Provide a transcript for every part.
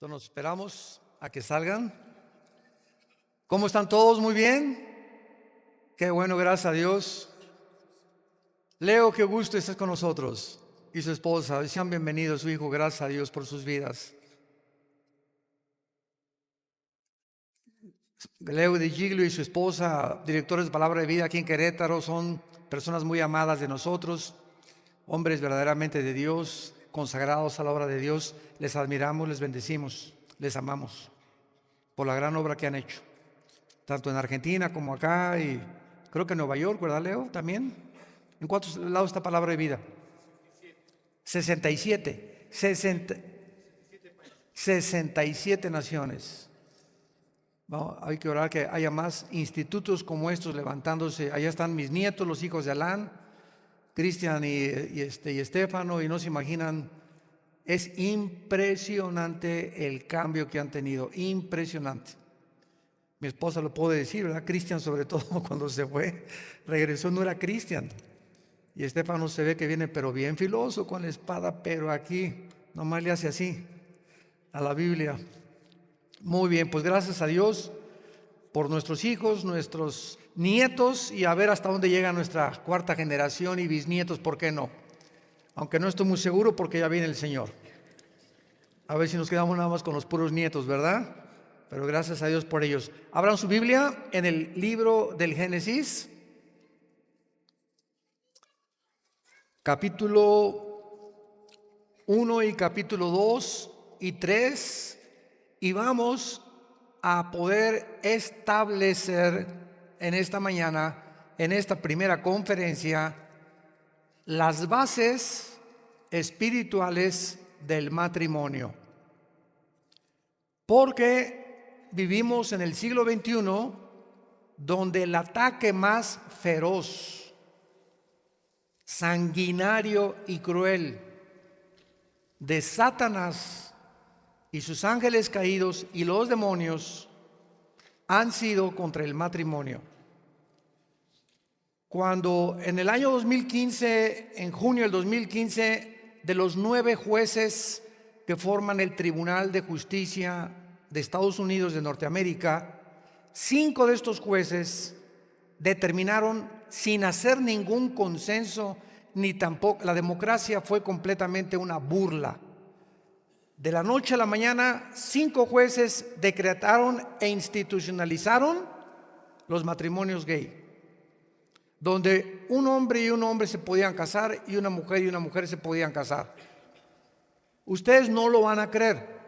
Entonces nos esperamos a que salgan. ¿Cómo están todos? Muy bien. Qué bueno, gracias a Dios. Leo, qué gusto estés con nosotros. Y su esposa, sean bienvenidos, su hijo, gracias a Dios por sus vidas. Leo de Giglio y su esposa, directores de Palabra de Vida aquí en Querétaro, son personas muy amadas de nosotros, hombres verdaderamente de Dios, consagrados a la obra de Dios. Les admiramos, les bendecimos, les amamos por la gran obra que han hecho, tanto en Argentina como acá y creo que en Nueva York, ¿verdad, Leo? También. ¿En cuántos lados está Palabra de Vida? 67. 67 naciones. Hay que orar que haya más institutos como estos levantándose. Allá están mis nietos, los hijos de Alán, Cristian y Estefano, y no se imaginan. Es impresionante el cambio que han tenido, impresionante. Mi esposa lo puede decir, ¿verdad? Cristian, sobre todo, cuando se fue, regresó, no era Cristian. Y Estefano se ve que viene, pero bien filoso con la espada, pero aquí nomás le hace así a la Biblia. Muy bien, pues gracias a Dios por nuestros hijos, nuestros nietos, y a ver hasta dónde llega nuestra cuarta generación y bisnietos, ¿por qué no? Aunque no estoy muy seguro porque ya viene el Señor. A ver si nos quedamos nada más con los puros nietos, ¿verdad? Pero gracias a Dios por ellos. Abran su Biblia en el libro del Génesis, capítulo 1 y capítulo 2 y 3, y vamos a poder establecer en esta mañana, en esta primera conferencia, las bases espirituales del matrimonio. Porque vivimos en el siglo XXI, donde el ataque más feroz, sanguinario y cruel de Satanás y sus ángeles caídos y los demonios han sido contra el matrimonio. Cuando en el año 2015, en junio del 2015, de los 9 jueces que forman el Tribunal de Justicia de Estados Unidos de Norteamérica, 5 de estos jueces determinaron, sin hacer ningún consenso, ni tampoco, la democracia fue completamente una burla. De la noche a la mañana, 5 jueces decretaron e institucionalizaron los matrimonios gay, donde un hombre y un hombre se podían casar y una mujer se podían casar. Ustedes no lo van a creer,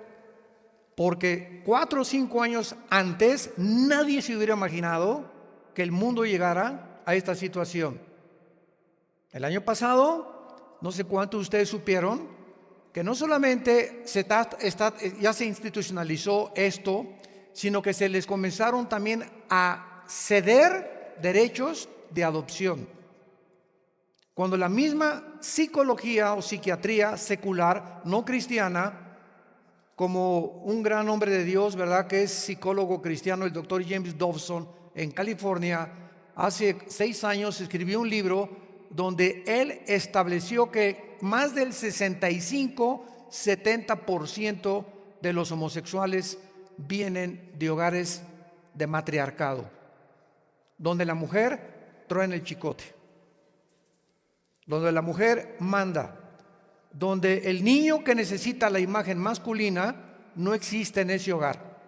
porque 4 o 5 años antes nadie se hubiera imaginado que el mundo llegara a esta situación. El año pasado, no sé cuántos de ustedes supieron que no solamente ya se institucionalizó esto, sino que se les comenzaron también a ceder derechos de adopción. Cuando la misma psicología o psiquiatría secular, no cristiana, como un gran hombre de Dios, ¿verdad?, que es psicólogo cristiano, el doctor James Dobson, en California, hace 6 años escribió un libro donde él estableció que más del 65-70% de los homosexuales vienen de hogares de matriarcado, donde la mujer truena el chicote, donde la mujer manda, donde el niño que necesita la imagen masculina no existe en ese hogar.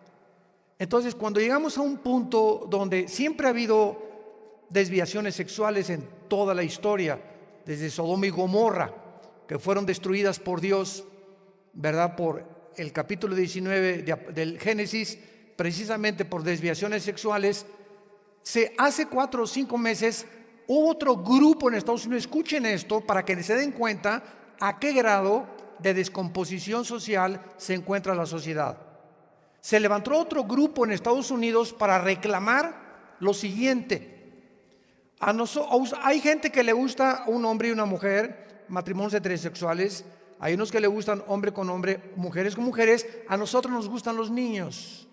Entonces, cuando llegamos a un punto donde siempre ha habido desviaciones sexuales en toda la historia, desde Sodoma y Gomorra, que fueron destruidas por Dios, ¿verdad?, por el capítulo 19 del Génesis, precisamente por desviaciones sexuales. Hace 4 o 5 meses hubo otro grupo en Estados Unidos, escuchen esto para que se den cuenta a qué grado de descomposición social se encuentra la sociedad. Se levantó otro grupo en Estados Unidos para reclamar lo siguiente. Hay gente que le gusta un hombre y una mujer, matrimonios heterosexuales. Hay unos que le gustan hombre con hombre, mujeres con mujeres. A nosotros nos gustan los niños,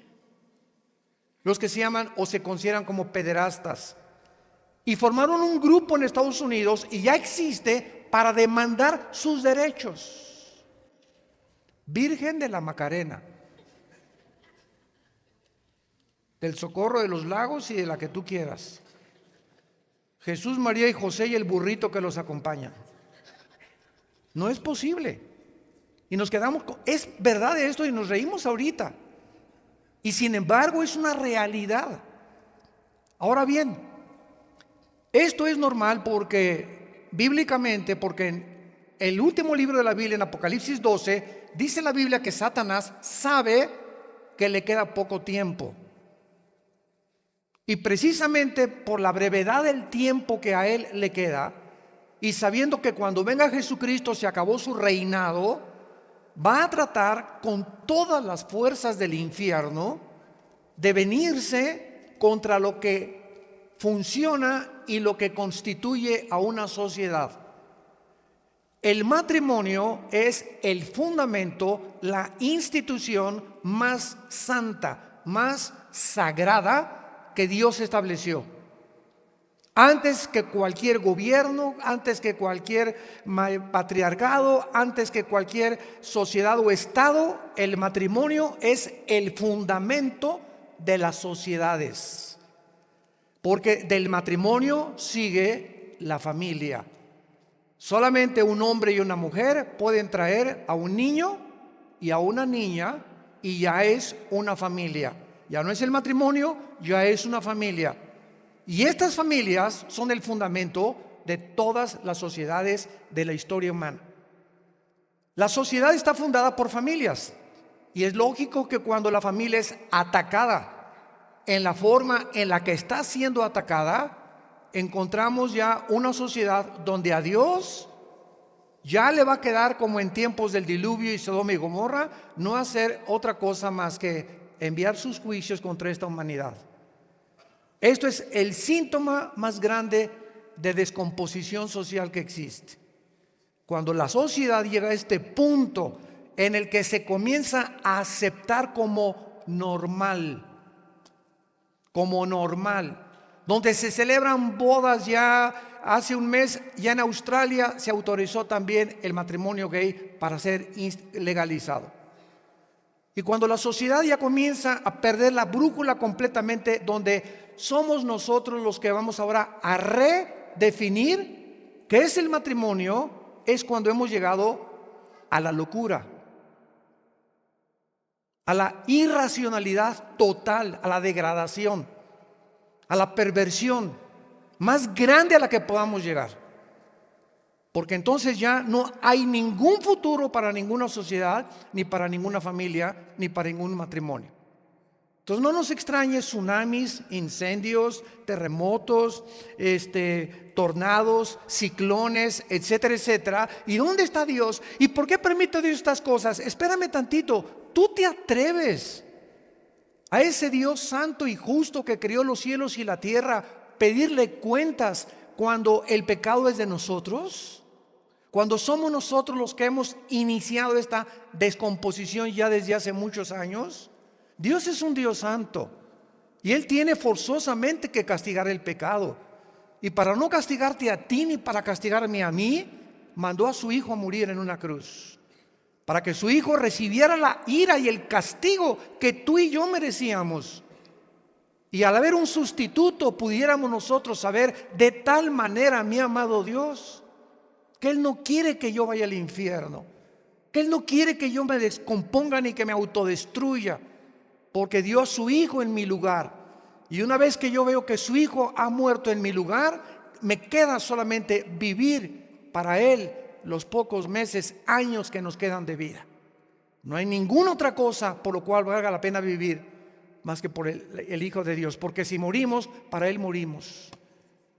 los que se llaman o se consideran como pederastas. Y formaron un grupo en Estados Unidos y ya existe para demandar sus derechos. Virgen de la Macarena. del Socorro de los Lagos y de la que tú quieras. Jesús, María y José y el burrito que los acompaña. No es posible. Y nos quedamos es verdad esto y nos reímos ahorita. Y sin embargo es una realidad. Ahora bien, esto es normal porque bíblicamente, porque en el último libro de la Biblia, en Apocalipsis 12, dice la Biblia que Satanás sabe que le queda poco tiempo. Y precisamente por la brevedad del tiempo que a él le queda, y sabiendo que cuando venga Jesucristo se acabó su reinado, va a tratar con todas las fuerzas del infierno de venirse contra lo que funciona y lo que constituye a una sociedad. El matrimonio es el fundamento, la institución más santa, más sagrada que Dios estableció. Antes que cualquier gobierno, antes que cualquier patriarcado, antes que cualquier sociedad o estado, el matrimonio es el fundamento de las sociedades. Porque del matrimonio sigue la familia. Solamente un hombre y una mujer pueden traer a un niño y a una niña y ya es una familia. Ya no es el matrimonio, ya es una familia. Y estas familias son el fundamento de todas las sociedades de la historia humana. La sociedad está fundada por familias. Y es lógico que cuando la familia es atacada en la forma en la que está siendo atacada, encontramos ya una sociedad donde a Dios ya le va a quedar como en tiempos del diluvio y Sodoma y Gomorra, no hacer otra cosa más que enviar sus juicios contra esta humanidad. Esto es el síntoma más grande de descomposición social que existe. Cuando la sociedad llega a este punto en el que se comienza a aceptar como normal, donde se celebran bodas ya hace un mes, ya en Australia se autorizó también el matrimonio gay para ser legalizado. Y cuando la sociedad ya comienza a perder la brújula completamente, donde somos nosotros los que vamos ahora a redefinir qué es el matrimonio, es cuando hemos llegado a la locura, a la irracionalidad total, a la degradación, a la perversión más grande a la que podamos llegar. Porque entonces ya no hay ningún futuro para ninguna sociedad, ni para ninguna familia, ni para ningún matrimonio. Entonces no nos extrañe tsunamis, incendios, terremotos, tornados, ciclones, etcétera, etcétera. ¿Y dónde está Dios? ¿Y por qué permite Dios estas cosas? Espérame tantito, ¿tú te atreves a ese Dios santo y justo que creó los cielos y la tierra pedirle cuentas cuando el pecado es de nosotros? Cuando somos nosotros los que hemos iniciado esta descomposición ya desde hace muchos años. Dios es un Dios santo y Él tiene forzosamente que castigar el pecado. Y para no castigarte a ti ni para castigarme a mí, mandó a su Hijo a morir en una cruz. Para que su Hijo recibiera la ira y el castigo que tú y yo merecíamos. Y al haber un sustituto pudiéramos nosotros saber de tal manera, mi amado Dios, que Él no quiere que yo vaya al infierno, que Él no quiere que yo me descomponga ni que me autodestruya, porque dio a su Hijo en mi lugar. Y una vez que yo veo que su Hijo ha muerto en mi lugar, me queda solamente vivir para Él los pocos meses, años que nos quedan de vida. No hay ninguna otra cosa por lo cual valga la pena vivir más que por el Hijo de Dios, porque si morimos, para Él morimos.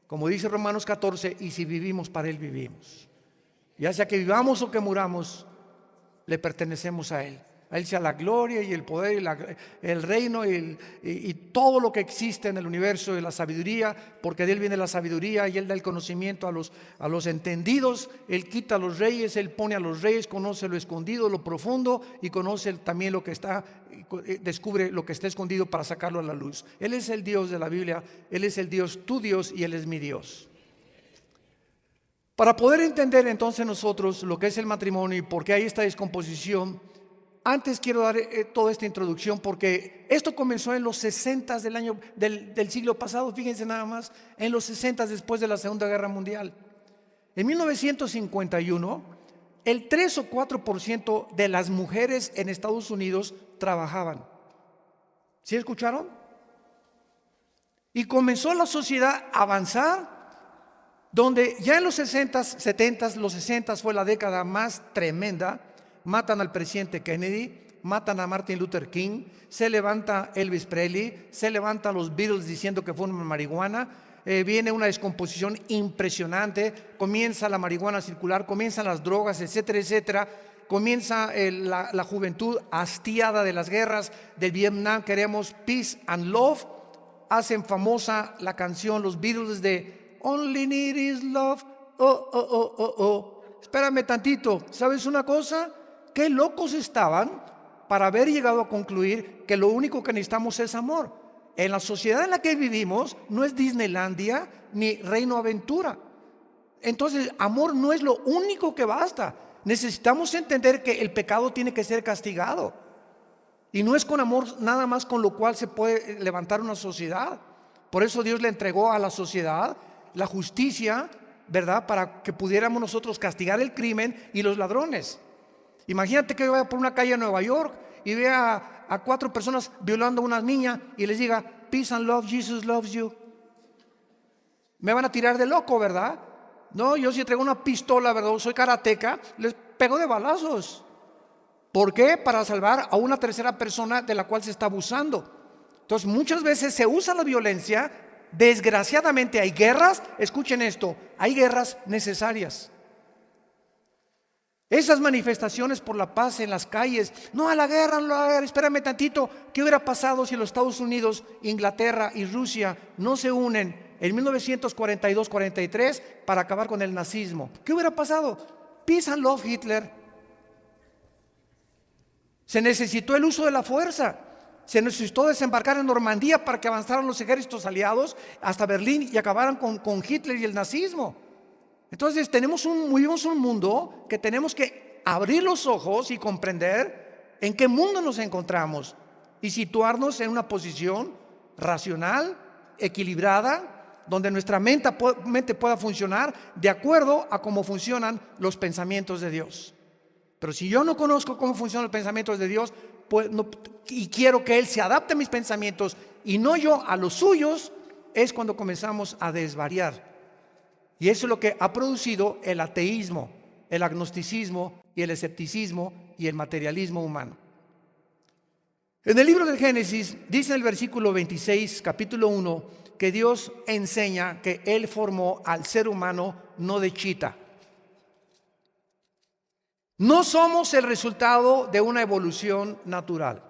Como dice Romanos 14, y si vivimos, para Él vivimos. Ya sea que vivamos o que muramos, le pertenecemos a Él. A Él sea la gloria y el poder y el reino y todo lo que existe en el universo y la sabiduría, porque de Él viene la sabiduría y Él da el conocimiento a los entendidos. Él quita a los reyes, Él pone a los reyes, conoce lo escondido, lo profundo y conoce también lo que está, descubre lo que está escondido para sacarlo a la luz. Él es el Dios de la Biblia, Él es el Dios, tu Dios, y Él es mi Dios. Para poder entender entonces nosotros lo que es el matrimonio y por qué hay esta descomposición, antes quiero dar toda esta introducción porque esto comenzó en los 60 del siglo pasado, fíjense nada más, en los 60 después de la Segunda Guerra Mundial. En 1951, el 3 o 4% de las mujeres en Estados Unidos trabajaban. ¿Sí escucharon? Y comenzó la sociedad a avanzar, donde ya en los 60s, 70s, los 60s fue la década más tremenda. Matan al presidente Kennedy, matan a Martin Luther King, se levanta Elvis Presley, se levantan los Beatles diciendo que fuman marihuana, viene una descomposición impresionante, comienza la marihuana a circular, comienzan las drogas, etcétera, etcétera. Comienza la juventud hastiada de las guerras del Vietnam, queremos peace and love. Hacen famosa la canción los Beatles de Only Need Is Love. Oh, oh, oh, oh, oh. Espérame tantito, ¿sabes una cosa? Qué locos estaban para haber llegado a concluir que lo único que necesitamos es amor. En la sociedad en la que vivimos no es Disneylandia ni Reino Aventura. Entonces, amor no es lo único que basta. Necesitamos entender que el pecado tiene que ser castigado. Y no es con amor nada más con lo cual se puede levantar una sociedad. Por eso Dios le entregó a la sociedad la justicia, ¿verdad? Para que pudiéramos nosotros castigar el crimen y los ladrones. Imagínate que yo vaya por una calle en Nueva York y vea a 4 personas violando a una niña y les diga, peace and love, Jesus loves you. Me van a tirar de loco, ¿verdad? No, yo si traigo una pistola, ¿verdad? Soy karateca, les pego de balazos. ¿Por qué? Para salvar a una tercera persona de la cual se está abusando. Entonces muchas veces se usa la violencia. Desgraciadamente hay guerras, escuchen esto, hay guerras necesarias. Esas manifestaciones por la paz en las calles, no a la guerra, no a la guerra, espérame tantito, ¿qué hubiera pasado si los Estados Unidos, Inglaterra y Rusia no se unen en 1942-43 para acabar con el nazismo? ¿Qué hubiera pasado? Peace and love, Hitler. Se necesitó el uso de la fuerza. Se necesitó desembarcar en Normandía para que avanzaran los ejércitos aliados hasta Berlín y acabaran con Hitler y el nazismo. Entonces vivimos un mundo que tenemos que abrir los ojos y comprender en qué mundo nos encontramos y situarnos en una posición racional, equilibrada, donde nuestra mente pueda funcionar de acuerdo a cómo funcionan los pensamientos de Dios. Pero si yo no conozco cómo funcionan los pensamientos de Dios, pues y quiero que Él se adapte a mis pensamientos y no yo a los suyos, es cuando comenzamos a desvariar. Y eso es lo que ha producido el ateísmo, el agnosticismo y el escepticismo y el materialismo humano. En el libro del Génesis dice en el versículo 26, capítulo 1, que Dios enseña que Él formó al ser humano no de chita. No somos el resultado de una evolución natural,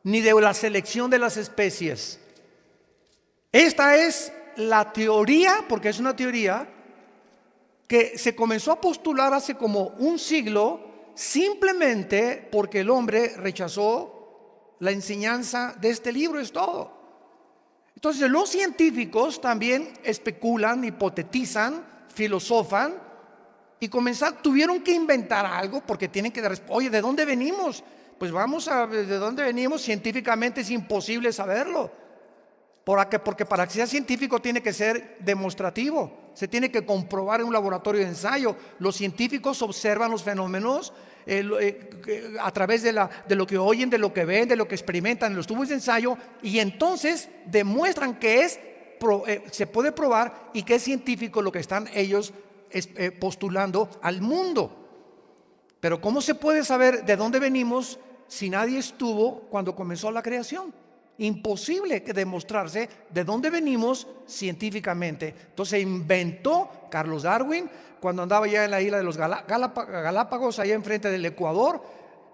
ni de la selección de las especies. Esta es la teoría, porque es una teoría que se comenzó a postular hace como un siglo, simplemente porque el hombre rechazó la enseñanza de este libro, es todo. Entonces los científicos también especulan, hipotetizan, filosofan y tuvieron que inventar algo porque tienen que oye, ¿de dónde venimos? Pues vamos a ver de dónde venimos. Científicamente es imposible saberlo. Porque para que sea científico tiene que ser demostrativo, se tiene que comprobar en un laboratorio de ensayo. Los científicos observan los fenómenos a través de lo que oyen, de lo que ven, de lo que experimentan en los tubos de ensayo, y entonces demuestran que se puede probar y que es científico lo que están ellos postulando al mundo. Pero ¿cómo se puede saber de dónde venimos si nadie estuvo cuando comenzó la creación? Imposible que demostrarse de dónde venimos científicamente. Entonces inventó Carlos Darwin cuando andaba ya en la isla de los Galápagos, allá enfrente del Ecuador,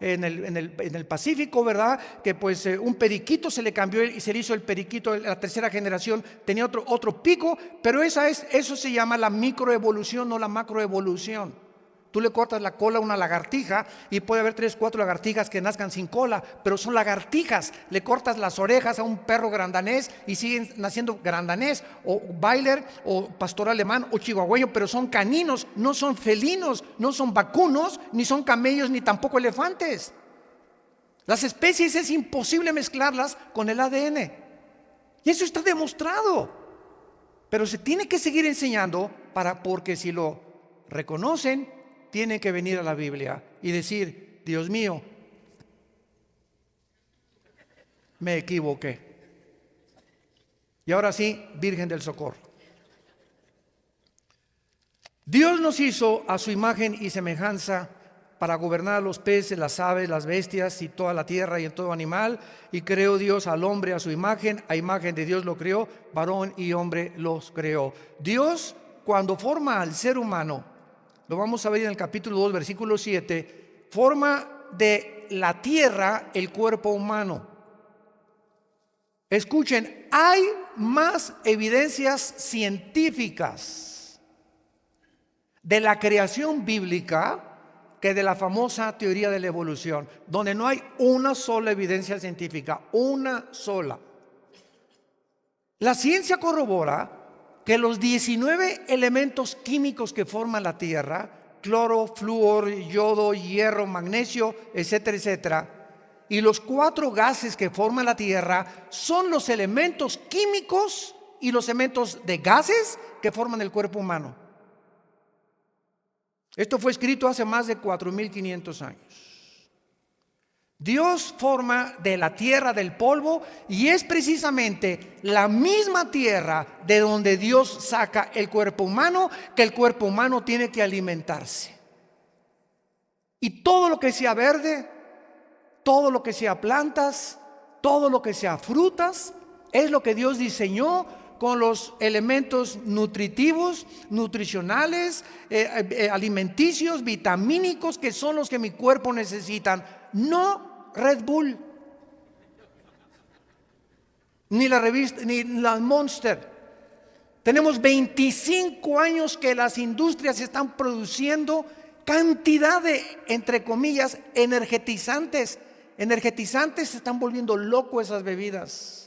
en el Pacífico, ¿verdad? Que pues un periquito se le cambió y se le hizo el periquito, la tercera generación tenía otro pico, pero eso se llama la microevolución, no la macroevolución. Tú le cortas la cola a una lagartija y puede haber 3, 4 lagartijas que nazcan sin cola, pero son lagartijas. Le cortas las orejas a un perro grandanés y siguen naciendo grandanés, o Bailler, o pastor alemán, o chihuahueño, pero son caninos, no son felinos, no son vacunos, ni son camellos, ni tampoco elefantes. Las especies es imposible mezclarlas con el ADN. Y eso está demostrado. Pero se tiene que seguir enseñando porque si lo reconocen, tienen que venir a la Biblia y decir: Dios mío, me equivoqué. Y ahora sí, Virgen del Socorro. Dios nos hizo a su imagen y semejanza para gobernar los peces, las aves, las bestias y toda la tierra y en todo animal. Y creó Dios al hombre a su imagen, a imagen de Dios lo creó, varón y hombre los creó. Dios, cuando forma al ser humano, lo vamos a ver en el capítulo 2, versículo 7, forma de la tierra el cuerpo humano. Escuchen, hay más evidencias científicas de la creación bíblica que de la famosa teoría de la evolución, donde no hay una sola evidencia científica, una sola. La ciencia corrobora que los 19 elementos químicos que forman la Tierra, cloro, flúor, yodo, hierro, magnesio, etcétera, etcétera, y los 4 gases que forman la Tierra son los elementos químicos y los elementos de gases que forman el cuerpo humano. Esto fue escrito hace más de 4.500 años. Dios forma de la tierra del polvo, y es precisamente la misma tierra de donde Dios saca el cuerpo humano, que el cuerpo humano tiene que alimentarse. Y todo lo que sea verde, todo lo que sea plantas, todo lo que sea frutas, es lo que Dios diseñó con los elementos nutritivos, nutricionales, alimenticios, vitamínicos, que son los que mi cuerpo necesitan. No Red Bull, ni la revista, ni la Monster. Tenemos 25 años que las industrias están produciendo cantidad de, entre comillas, energetizantes. Se están volviendo locos esas bebidas.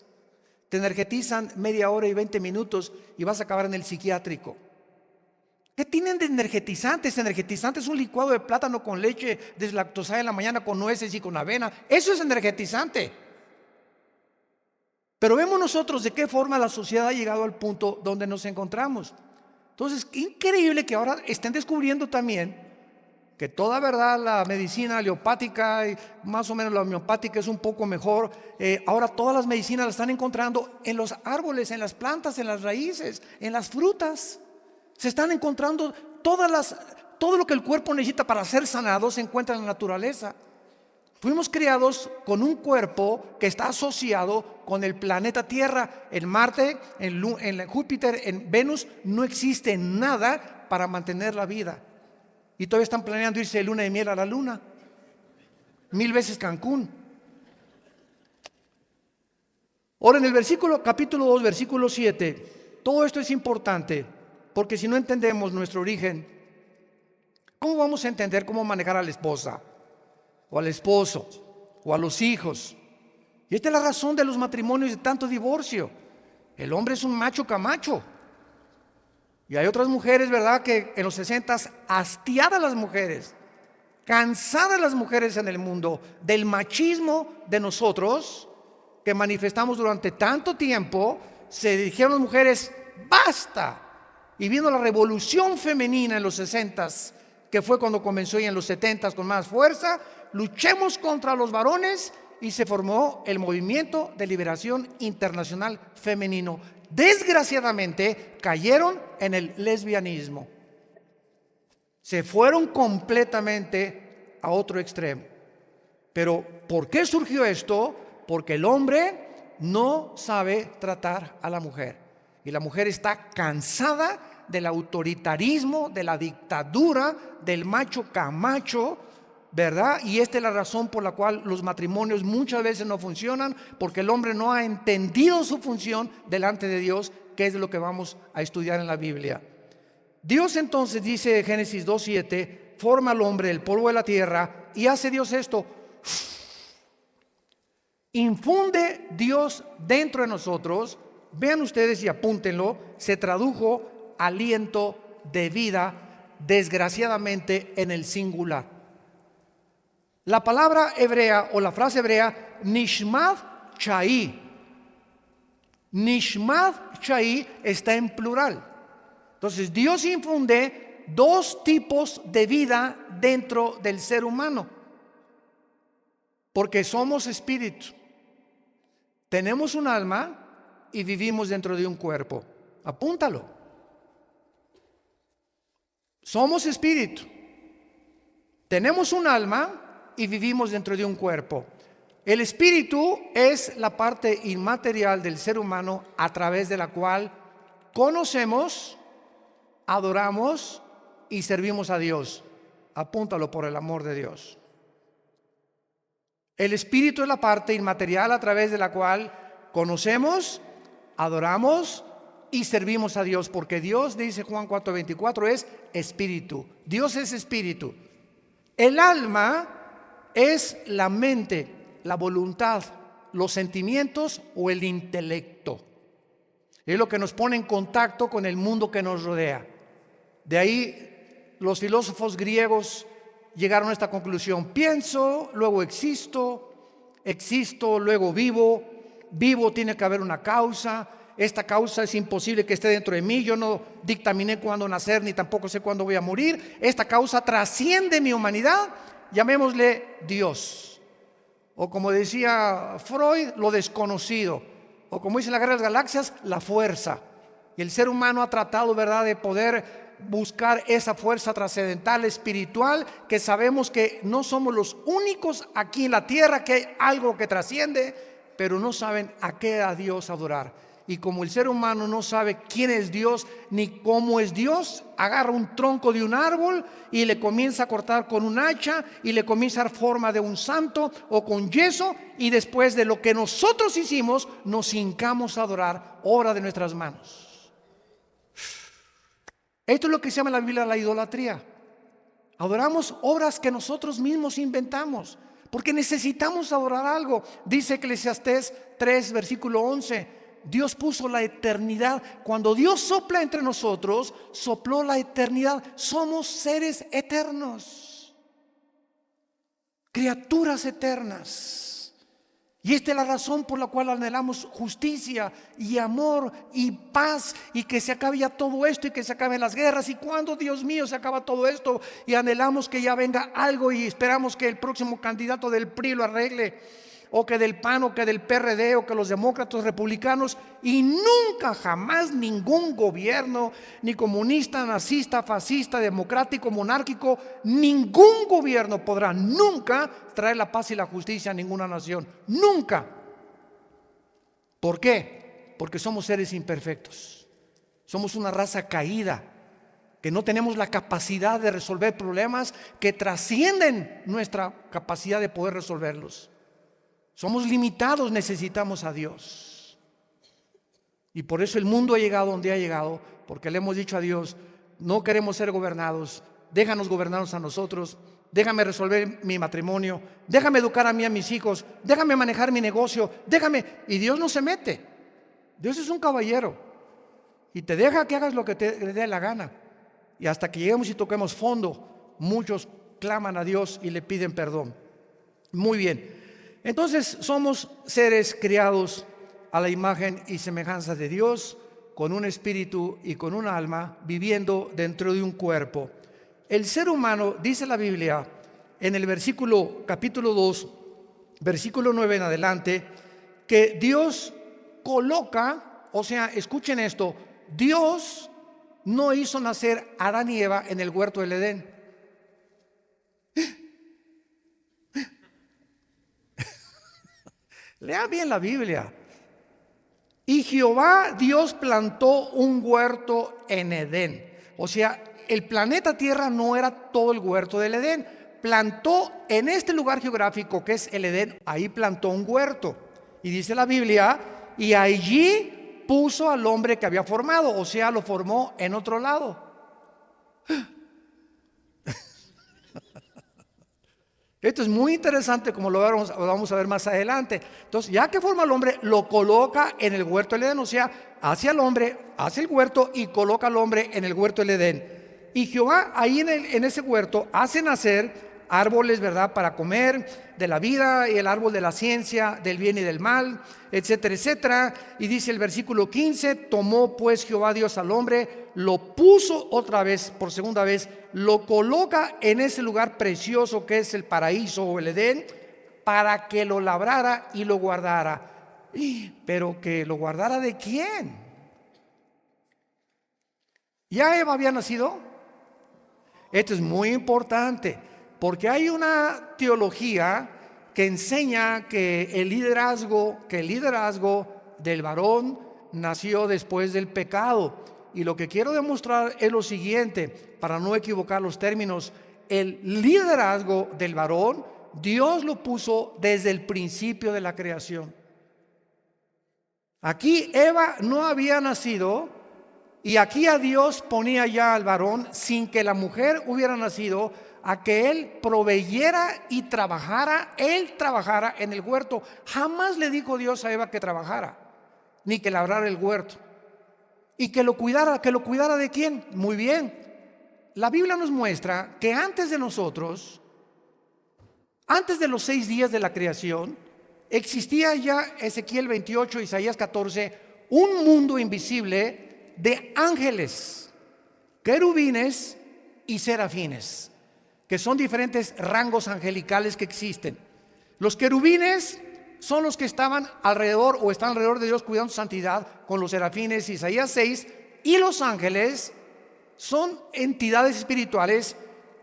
Te energetizan media hora y 20 minutos y vas a acabar en el psiquiátrico. ¿Qué tienen de energetizantes? Energetizante es un licuado de plátano con leche deslactosada en la mañana con nueces y con avena. Eso es energetizante. Pero vemos nosotros de qué forma la sociedad ha llegado al punto donde nos encontramos. Entonces, qué increíble que ahora estén descubriendo también que toda verdad la medicina alopática y más o menos la homeopática es un poco mejor. Ahora todas las medicinas las están encontrando en los árboles, en las plantas, en las raíces, en las frutas. Se están encontrando todo lo que el cuerpo necesita para ser sanado se encuentra en la naturaleza. Fuimos creados con un cuerpo que está asociado con el planeta Tierra. En Marte, en Júpiter, en Venus no existe nada para mantener la vida. Y todavía están planeando irse de luna de miel a la luna. 1000 veces Cancún. Ahora en el capítulo 2, versículo 7, todo esto es importante, porque si no entendemos nuestro origen, ¿cómo vamos a entender cómo manejar a la esposa, o al esposo, o a los hijos? Y esta es la razón de los matrimonios de tanto divorcio. El hombre es un macho camacho. Y hay otras mujeres, ¿verdad?, que en los 60s, hastiadas las mujeres, cansadas las mujeres en el mundo del machismo de nosotros, que manifestamos durante tanto tiempo, se dijeron las mujeres: ¡basta! Y vino la revolución femenina en los 60s, que fue cuando comenzó, y en los 70s con más fuerza, luchemos contra los varones, y se formó el Movimiento de Liberación Internacional Femenino. Desgraciadamente cayeron en el lesbianismo. Se fueron completamente a otro extremo. Pero ¿por qué surgió esto? Porque el hombre no sabe tratar a la mujer. Y la mujer está cansada del autoritarismo, de la dictadura, del macho camacho, ¿verdad? Y esta es la razón por la cual los matrimonios muchas veces no funcionan, porque el hombre no ha entendido su función delante de Dios, que es de lo que vamos a estudiar en la Biblia. Dios entonces, dice Génesis 2:7, forma al hombre del polvo de la tierra, y hace Dios esto: infunde Dios dentro de nosotros. Vean ustedes y apúntenlo, se tradujo aliento de vida, desgraciadamente en el singular. La palabra hebrea o la frase hebrea, Nishmat Chai. Nishmat Chai está en plural. Entonces Dios infunde dos tipos de vida dentro del ser humano, porque somos espíritu. Tenemos un alma y vivimos dentro de un cuerpo. Apúntalo. Somos espíritu. Tenemos un alma y vivimos dentro de un cuerpo. El espíritu es la parte inmaterial del ser humano a través de la cual conocemos, adoramos y servimos a Dios. Apúntalo por el amor de Dios. El espíritu es la parte inmaterial a través de la cual conocemos, adoramos y servimos a Dios, porque Dios, dice Juan 4:24, es espíritu. Dios es espíritu. El alma es la mente, la voluntad, los sentimientos o el intelecto. Es lo que nos pone en contacto con el mundo que nos rodea. De ahí los filósofos griegos llegaron a esta conclusión: pienso, luego existo, existo, luego vivo, vivo, tiene que haber una causa, esta causa es imposible que esté dentro de mí, yo no dictaminé cuándo nacer ni tampoco sé cuándo voy a morir, esta causa trasciende mi humanidad, llamémosle Dios, o como decía Freud, lo desconocido, o como dice la Guerra de las Galaxias, la fuerza. Y el ser humano ha tratado, ¿verdad?, de poder buscar esa fuerza trascendental espiritual, que sabemos que no somos los únicos aquí en la tierra, que hay algo que trasciende, pero no saben a qué a Dios adorar. Y como el ser humano no sabe quién es Dios ni cómo es Dios, agarra un tronco de un árbol y le comienza a cortar con un hacha y le comienza a dar forma de un santo o con yeso, y después de lo que nosotros hicimos nos hincamos a adorar obra de nuestras manos. Esto es lo que se llama en la Biblia la idolatría. Adoramos obras que nosotros mismos inventamos, porque necesitamos adorar algo. Dice Eclesiastés 3, versículo 11, Dios puso la eternidad. Cuando Dios sopla entre nosotros, sopló la eternidad. Somos seres eternos, criaturas eternas. Y esta es la razón por la cual anhelamos justicia y amor y paz, y que se acabe ya todo esto y que se acaben las guerras. Y cuando, Dios mío, se acaba todo esto, y anhelamos que ya venga algo y esperamos que el próximo candidato del PRI lo arregle, o que del PAN, o que del PRD, o que los demócratas republicanos, y nunca jamás ningún gobierno, ni comunista, nazista, fascista, democrático, monárquico, ningún gobierno podrá nunca traer la paz y la justicia a ninguna nación, nunca. ¿Por qué? Porque somos seres imperfectos, somos una raza caída, que no tenemos la capacidad de resolver problemas que trascienden nuestra capacidad de poder resolverlos. Somos limitados, necesitamos a Dios. Y por eso el mundo ha llegado donde ha llegado, porque le hemos dicho a Dios: no queremos ser gobernados, déjanos gobernarnos a nosotros, déjame resolver mi matrimonio, déjame educar a mí, a mis hijos, déjame manejar mi negocio, déjame. Y Dios no se mete. Dios es un caballero y te deja que hagas lo que te dé la gana. Y hasta que lleguemos y toquemos fondo, muchos claman a Dios y le piden perdón. Muy bien. Entonces somos seres creados a la imagen y semejanza de Dios, con un espíritu y con un alma, viviendo dentro de un cuerpo. El ser humano, dice la Biblia en el capítulo 2, versículo 9 en adelante, que Dios coloca, o sea, escuchen esto, Dios no hizo nacer a Adán y Eva en el huerto del Edén. Lea bien la Biblia. Y Jehová Dios plantó un huerto en Edén. O sea, el planeta Tierra no era todo el huerto del Edén. Plantó en este lugar geográfico que es el Edén, ahí plantó un huerto. Y dice la Biblia, y allí puso al hombre que había formado, o sea, lo formó en otro lado. Esto es muy interesante, como lo vamos a ver más adelante. Entonces, ya que forma al hombre, lo coloca en el huerto del Edén, o sea, hace al hombre, hace el huerto y coloca al hombre en el huerto del Edén. Y Jehová ahí en ese huerto hace nacer árboles, ¿verdad?, para comer, de la vida, y el árbol de la ciencia, del bien y del mal, etcétera, etcétera. Y dice el versículo 15: tomó pues Jehová Dios al hombre, lo puso otra vez, por segunda vez, lo coloca en ese lugar precioso que es el paraíso o el Edén, para que lo labrara y lo guardara. Pero que lo guardara ¿de quién? ¿Ya Eva había nacido? Esto es muy importante, porque hay una teología que enseña que el liderazgo del varón nació después del pecado. Y lo que quiero demostrar es lo siguiente, para no equivocar los términos: el liderazgo del varón, Dios lo puso desde el principio de la creación. Aquí Eva no había nacido, y aquí a Dios ponía ya al varón sin que la mujer hubiera nacido, a que él proveyera y trabajara, él trabajara en el huerto. Jamás le dijo Dios a Eva que trabajara, ni que labrara el huerto, y que lo cuidara. ¿Que lo cuidara de quién? Muy bien, la Biblia nos muestra que antes de nosotros, antes de los 6 días de la creación, existía ya, Ezequiel 28, Isaías 14, un mundo invisible de ángeles, querubines y serafines, que son diferentes rangos angelicales que existen. Los querubines son los que estaban alrededor o están alrededor de Dios cuidando su santidad, con los serafines, Isaías 6, y los ángeles son entidades espirituales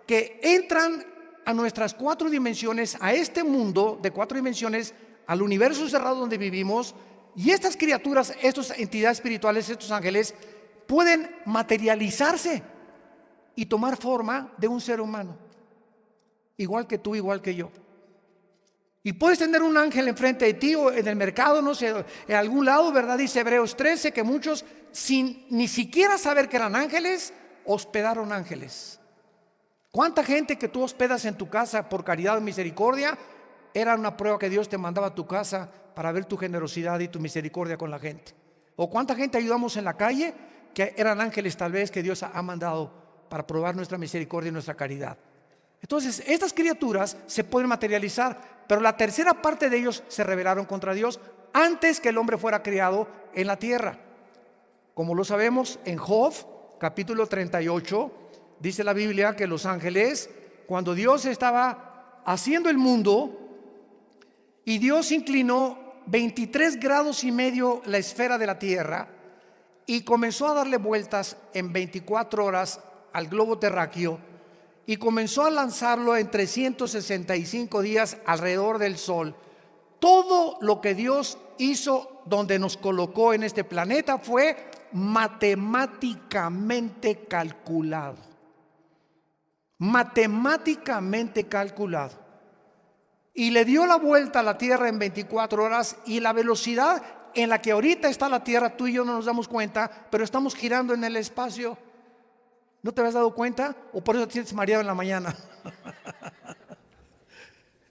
que entran a nuestras 4 dimensiones, a este mundo de 4 dimensiones, al universo cerrado donde vivimos. Y estas criaturas, estas entidades espirituales, estos ángeles, pueden materializarse y tomar forma de un ser humano, igual que tú, igual que yo. Y puedes tener un ángel enfrente de ti, o en el mercado, no sé, en algún lado, ¿verdad? Dice Hebreos 13 que muchos, sin ni siquiera saber que eran ángeles, hospedaron ángeles. ¿Cuánta gente que tú hospedas en tu casa por caridad o misericordia era una prueba que Dios te mandaba a tu casa para ver tu generosidad y tu misericordia con la gente? ¿O cuánta gente ayudamos en la calle que eran ángeles tal vez que Dios ha mandado para probar nuestra misericordia y nuestra caridad? Entonces, estas criaturas se pueden materializar, pero la tercera parte de ellos se rebelaron contra Dios antes que el hombre fuera creado en la tierra. Como lo sabemos, en Job, capítulo 38, dice la Biblia que los ángeles, cuando Dios estaba haciendo el mundo, y Dios inclinó 23 grados y medio la esfera de la tierra, y comenzó a darle vueltas en 24 horas al globo terráqueo, y comenzó a lanzarlo en 365 días alrededor del sol. Todo lo que Dios hizo donde nos colocó en este planeta fue matemáticamente calculado. Matemáticamente calculado. Y le dio la vuelta a la Tierra en 24 horas, y la velocidad en la que ahorita está la Tierra, tú y yo no nos damos cuenta, pero estamos girando en el espacio. ¿No te habías dado cuenta? ¿O por eso te sientes mareado en la mañana?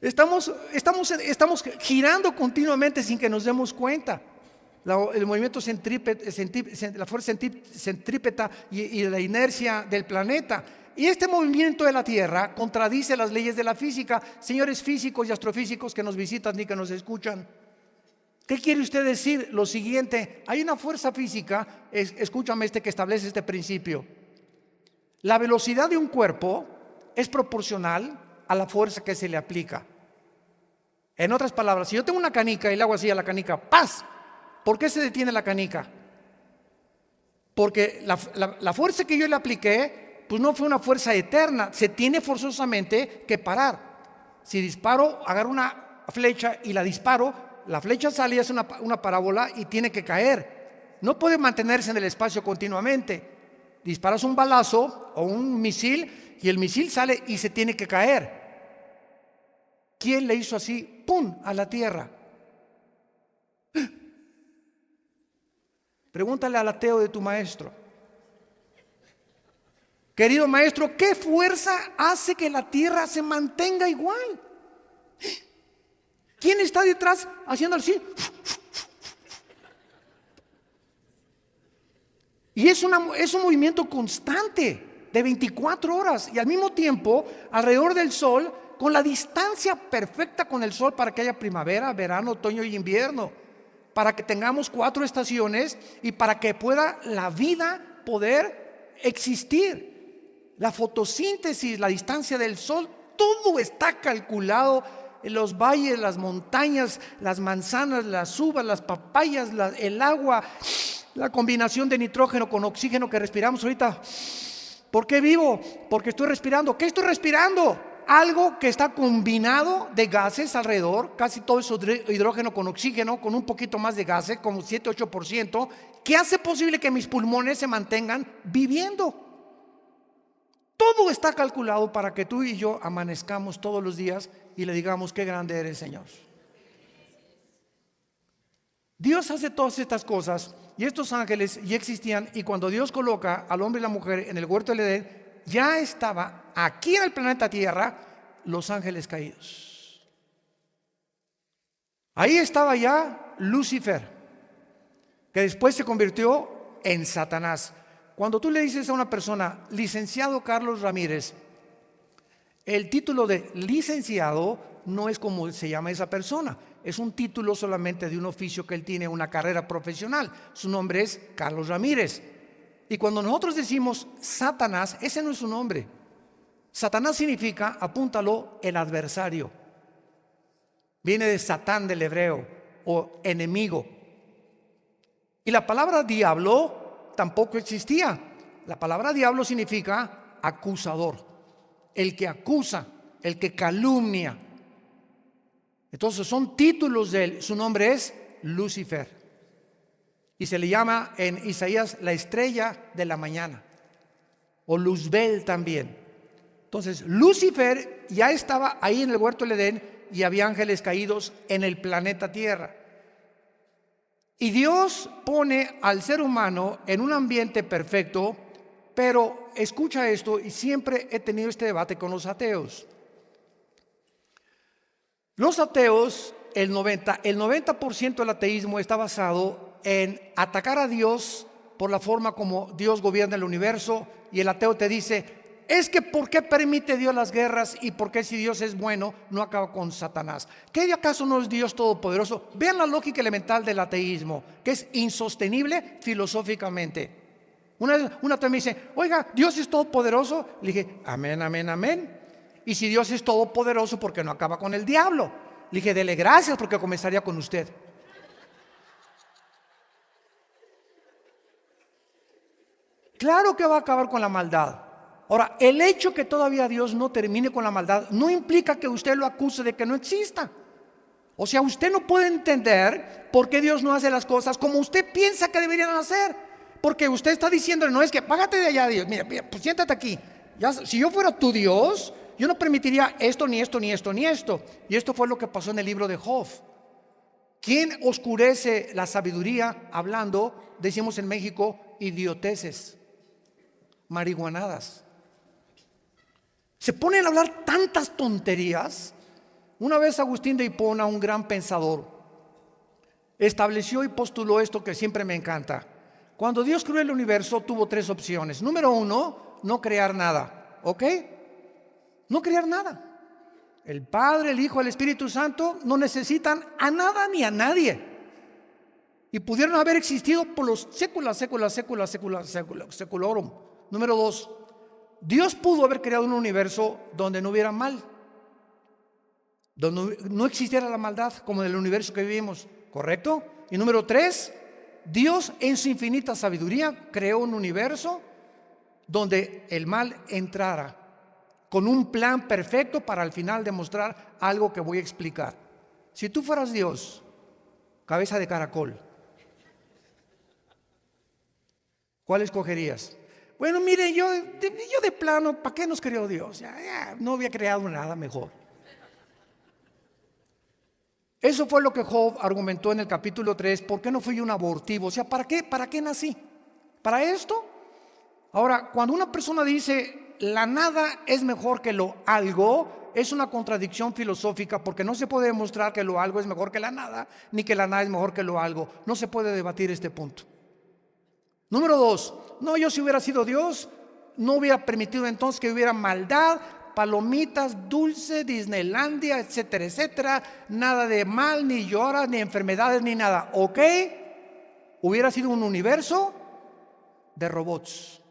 Estamos girando continuamente sin que nos demos cuenta. El movimiento la fuerza centrípeta y la inercia del planeta. Y este movimiento de la Tierra contradice las leyes de la física. Señores físicos y astrofísicos que nos visitan y que nos escuchan, ¿qué quiere usted decir? Lo siguiente: hay una fuerza física, escúchame, que establece este principio. La velocidad de un cuerpo es proporcional a la fuerza que se le aplica. En otras palabras, si yo tengo una canica y le hago así a la canica, ¡paz! ¿Por qué se detiene la canica? Porque la fuerza que yo le apliqué, pues no fue una fuerza eterna. Se tiene forzosamente que parar. Si disparo, agarro una flecha y la disparo, la flecha sale y hace una parábola y tiene que caer. No puede mantenerse en el espacio continuamente. Disparas un balazo o un misil y el misil sale y se tiene que caer. ¿Quién le hizo así? ¡Pum! A la tierra. Pregúntale al ateo de tu maestro: querido maestro, ¿qué fuerza hace que la tierra se mantenga igual? ¿Quién está detrás haciendo así? Y es un movimiento constante de 24 horas. Y al mismo tiempo, alrededor del sol con la distancia perfecta con el sol para que haya primavera, verano, otoño y invierno, para que tengamos 4 estaciones y para que pueda la vida poder existir. La fotosíntesis, la distancia del sol, todo está calculado. Los valles, las montañas, las manzanas, las uvas, las papayas, el agua, la combinación de nitrógeno con oxígeno que respiramos ahorita. ¿Por qué vivo? Porque estoy respirando. ¿Qué estoy respirando? Algo que está combinado de gases alrededor, casi todo es hidrógeno con oxígeno, con un poquito más de gases, como 7-8%, que hace posible que mis pulmones se mantengan viviendo. Todo está calculado para que tú y yo amanezcamos todos los días y le digamos: qué grande eres, Señor. Dios hace todas estas cosas, y estos ángeles ya existían, y cuando Dios coloca al hombre y la mujer en el huerto del Edén, ya estaba aquí en el planeta Tierra los ángeles caídos. Ahí estaba ya Lucifer, que después se convirtió en Satanás. Cuando tú le dices a una persona: licenciado Carlos Ramírez, el título de licenciado no es como se llama esa persona, es un título solamente de un oficio que él tiene, una carrera profesional. Su nombre es Carlos Ramírez. Y cuando nosotros decimos Satanás, ese no es su nombre. Satanás significa, apúntalo, el adversario. Viene de Satán, del hebreo, o enemigo. Y la palabra diablo tampoco existía. La palabra diablo significa acusador, el que acusa, el que calumnia. Entonces son títulos de él. Su nombre es Lucifer, y se le llama en Isaías la estrella de la mañana, o Luzbel también. Entonces Lucifer ya estaba ahí en el huerto del Edén, y había ángeles caídos en el planeta Tierra. Y Dios pone al ser humano en un ambiente perfecto. Pero escucha esto, y siempre he tenido este debate con los ateos. Los ateos, el 90% del ateísmo está basado en atacar a Dios por la forma como Dios gobierna el universo. Y el ateo te dice: es que ¿por qué permite Dios las guerras? Y ¿por qué, si Dios es bueno, no acaba con Satanás? ¿Qué acaso no es Dios todopoderoso? Vean la lógica elemental del ateísmo, que es insostenible filosóficamente. Una ateo me dice: oiga, ¿Dios es todopoderoso? Le dije: amén, amén, amén. Y si Dios es todopoderoso, ¿por qué no acaba con el diablo? Le dije: dele gracias, porque comenzaría con usted. Claro que va a acabar con la maldad. Ahora, el hecho que todavía Dios no termine con la maldad no implica que usted lo acuse de que no exista. O sea, usted no puede entender por qué Dios no hace las cosas como usted piensa que deberían hacer. Porque usted está diciendo: no, es que págate de allá, Dios. Mira, pues siéntate aquí. Ya, si yo fuera tu Dios, yo no permitiría esto, ni esto, ni esto, ni esto. Y esto fue lo que pasó en el libro de Job. ¿Quién oscurece la sabiduría? Hablando, decimos en México, idioteces, marihuanadas. Se ponen a hablar tantas tonterías. Una vez Agustín de Hipona, un gran pensador, estableció y postuló esto que siempre me encanta. Cuando Dios creó el universo, tuvo 3 opciones. Número 1, no crear nada. ¿Ok? No crear nada. El Padre, el Hijo, el Espíritu Santo no necesitan a nada ni a nadie. Y pudieron haber existido por los seculorum. Número 2, Dios pudo haber creado un universo donde no hubiera mal, donde no existiera la maldad, como en el universo que vivimos. ¿Correcto? Y número 3, Dios en su infinita sabiduría creó un universo donde el mal entrara, con un plan perfecto para al final demostrar algo que voy a explicar. Si tú fueras Dios, cabeza de caracol, ¿cuál escogerías? Bueno, mire, yo de plano, ¿para qué nos creó Dios? Ya no había creado nada mejor. Eso fue lo que Job argumentó en el capítulo 3. ¿Por qué no fui un abortivo? O sea, ¿para qué nací? ¿Para esto? Ahora, cuando una persona dice la nada es mejor que lo algo, es una contradicción filosófica, porque no se puede demostrar que lo algo es mejor que la nada, ni que la nada es mejor que lo algo. No se puede debatir este punto. Número 2, no, yo si hubiera sido Dios, no hubiera permitido entonces que hubiera maldad palomitas, dulce, Disneylandia, etcétera, etcétera. Nada de mal, ni lloras, ni enfermedades, ni nada. ¿Ok? Hubiera sido un universo de robots.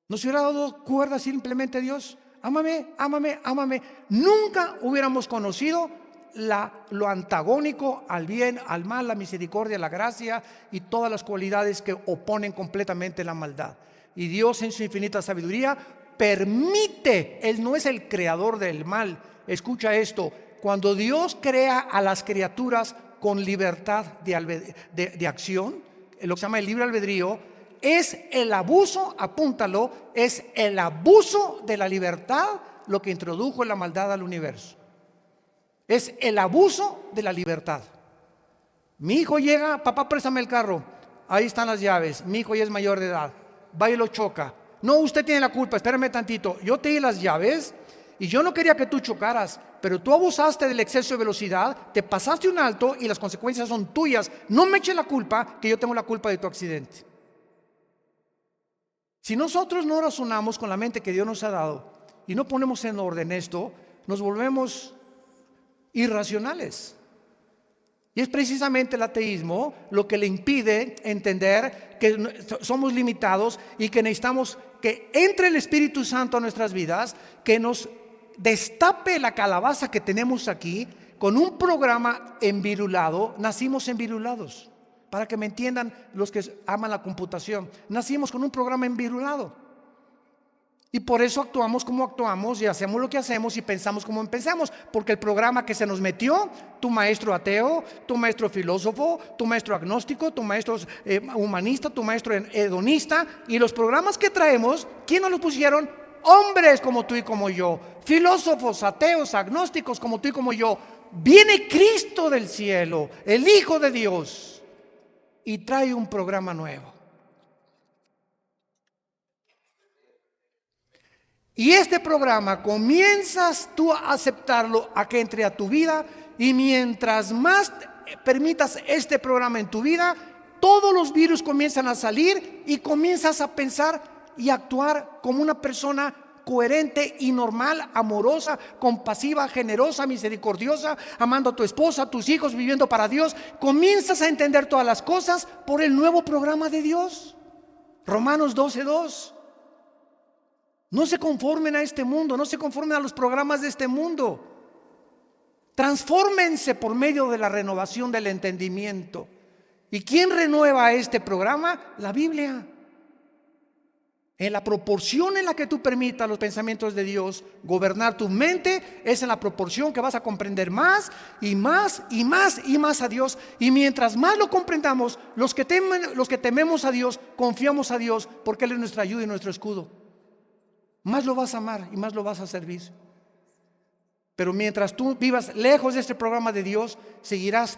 ¿Nos hubiera dado cuerda simplemente Dios? Ámame, ámame, ámame. Nunca hubiéramos conocido lo antagónico al bien, al mal, la misericordia, la gracia y todas las cualidades que oponen completamente la maldad. Y Dios en su infinita sabiduría permite, Él no es el creador del mal. Escucha esto, cuando Dios crea a las criaturas con libertad de acción, lo que se llama el libre albedrío, es el abuso, apúntalo, es el abuso de la libertad lo que introdujo la maldad al universo. Es el abuso de la libertad. Mi hijo llega, papá, préstame el carro. Ahí están las llaves. Mi hijo ya es mayor de edad. Va y lo choca. No, usted tiene la culpa, espérame tantito. Yo te di las llaves y yo no quería que tú chocaras, pero tú abusaste del exceso de velocidad, te pasaste un alto y las consecuencias son tuyas. No me eches la culpa, que yo tengo la culpa de tu accidente. Si nosotros no razonamos con la mente que Dios nos ha dado y no ponemos en orden esto, nos volvemos irracionales. Y es precisamente el ateísmo lo que le impide entender que somos limitados y que necesitamos que entre el Espíritu Santo a nuestras vidas, que nos destape la calabaza que tenemos aquí con un programa envirulado. Nacimos envirulados, para que me entiendan los que aman la computación. Nacimos con un programa envirulado. Y por eso actuamos como actuamos y hacemos lo que hacemos y pensamos como pensamos, porque el programa que se nos metió, tu maestro ateo, tu maestro filósofo, tu maestro agnóstico, tu maestro humanista, tu maestro hedonista, y los programas que traemos, ¿quién nos los pusieron? Hombres como tú y como yo, filósofos, ateos, agnósticos como tú y como yo. Viene Cristo del cielo, el Hijo de Dios, y trae un programa nuevo. Y este programa comienzas tú a aceptarlo, a que entre a tu vida, y mientras más permitas este programa en tu vida, todos los virus comienzan a salir y comienzas a pensar y actuar como una persona coherente y normal, amorosa, compasiva, generosa, misericordiosa, amando a tu esposa, a tus hijos, viviendo para Dios. Comienzas a entender todas las cosas por el nuevo programa de Dios. Romanos 12:2. No se conformen a este mundo, no se conformen a los programas de este mundo. Transfórmense por medio de la renovación del entendimiento. ¿Y quién renueva este programa? La Biblia. En la proporción en la que tú permitas los pensamientos de Dios gobernar tu mente, es en la proporción que vas a comprender más y más y más y más a Dios. Y mientras más lo comprendamos, los que tememos a Dios, confiamos a Dios, porque Él es nuestra ayuda y nuestro escudo. Más lo vas a amar y más lo vas a servir. Pero mientras tú vivas lejos de este programa de Dios, seguirás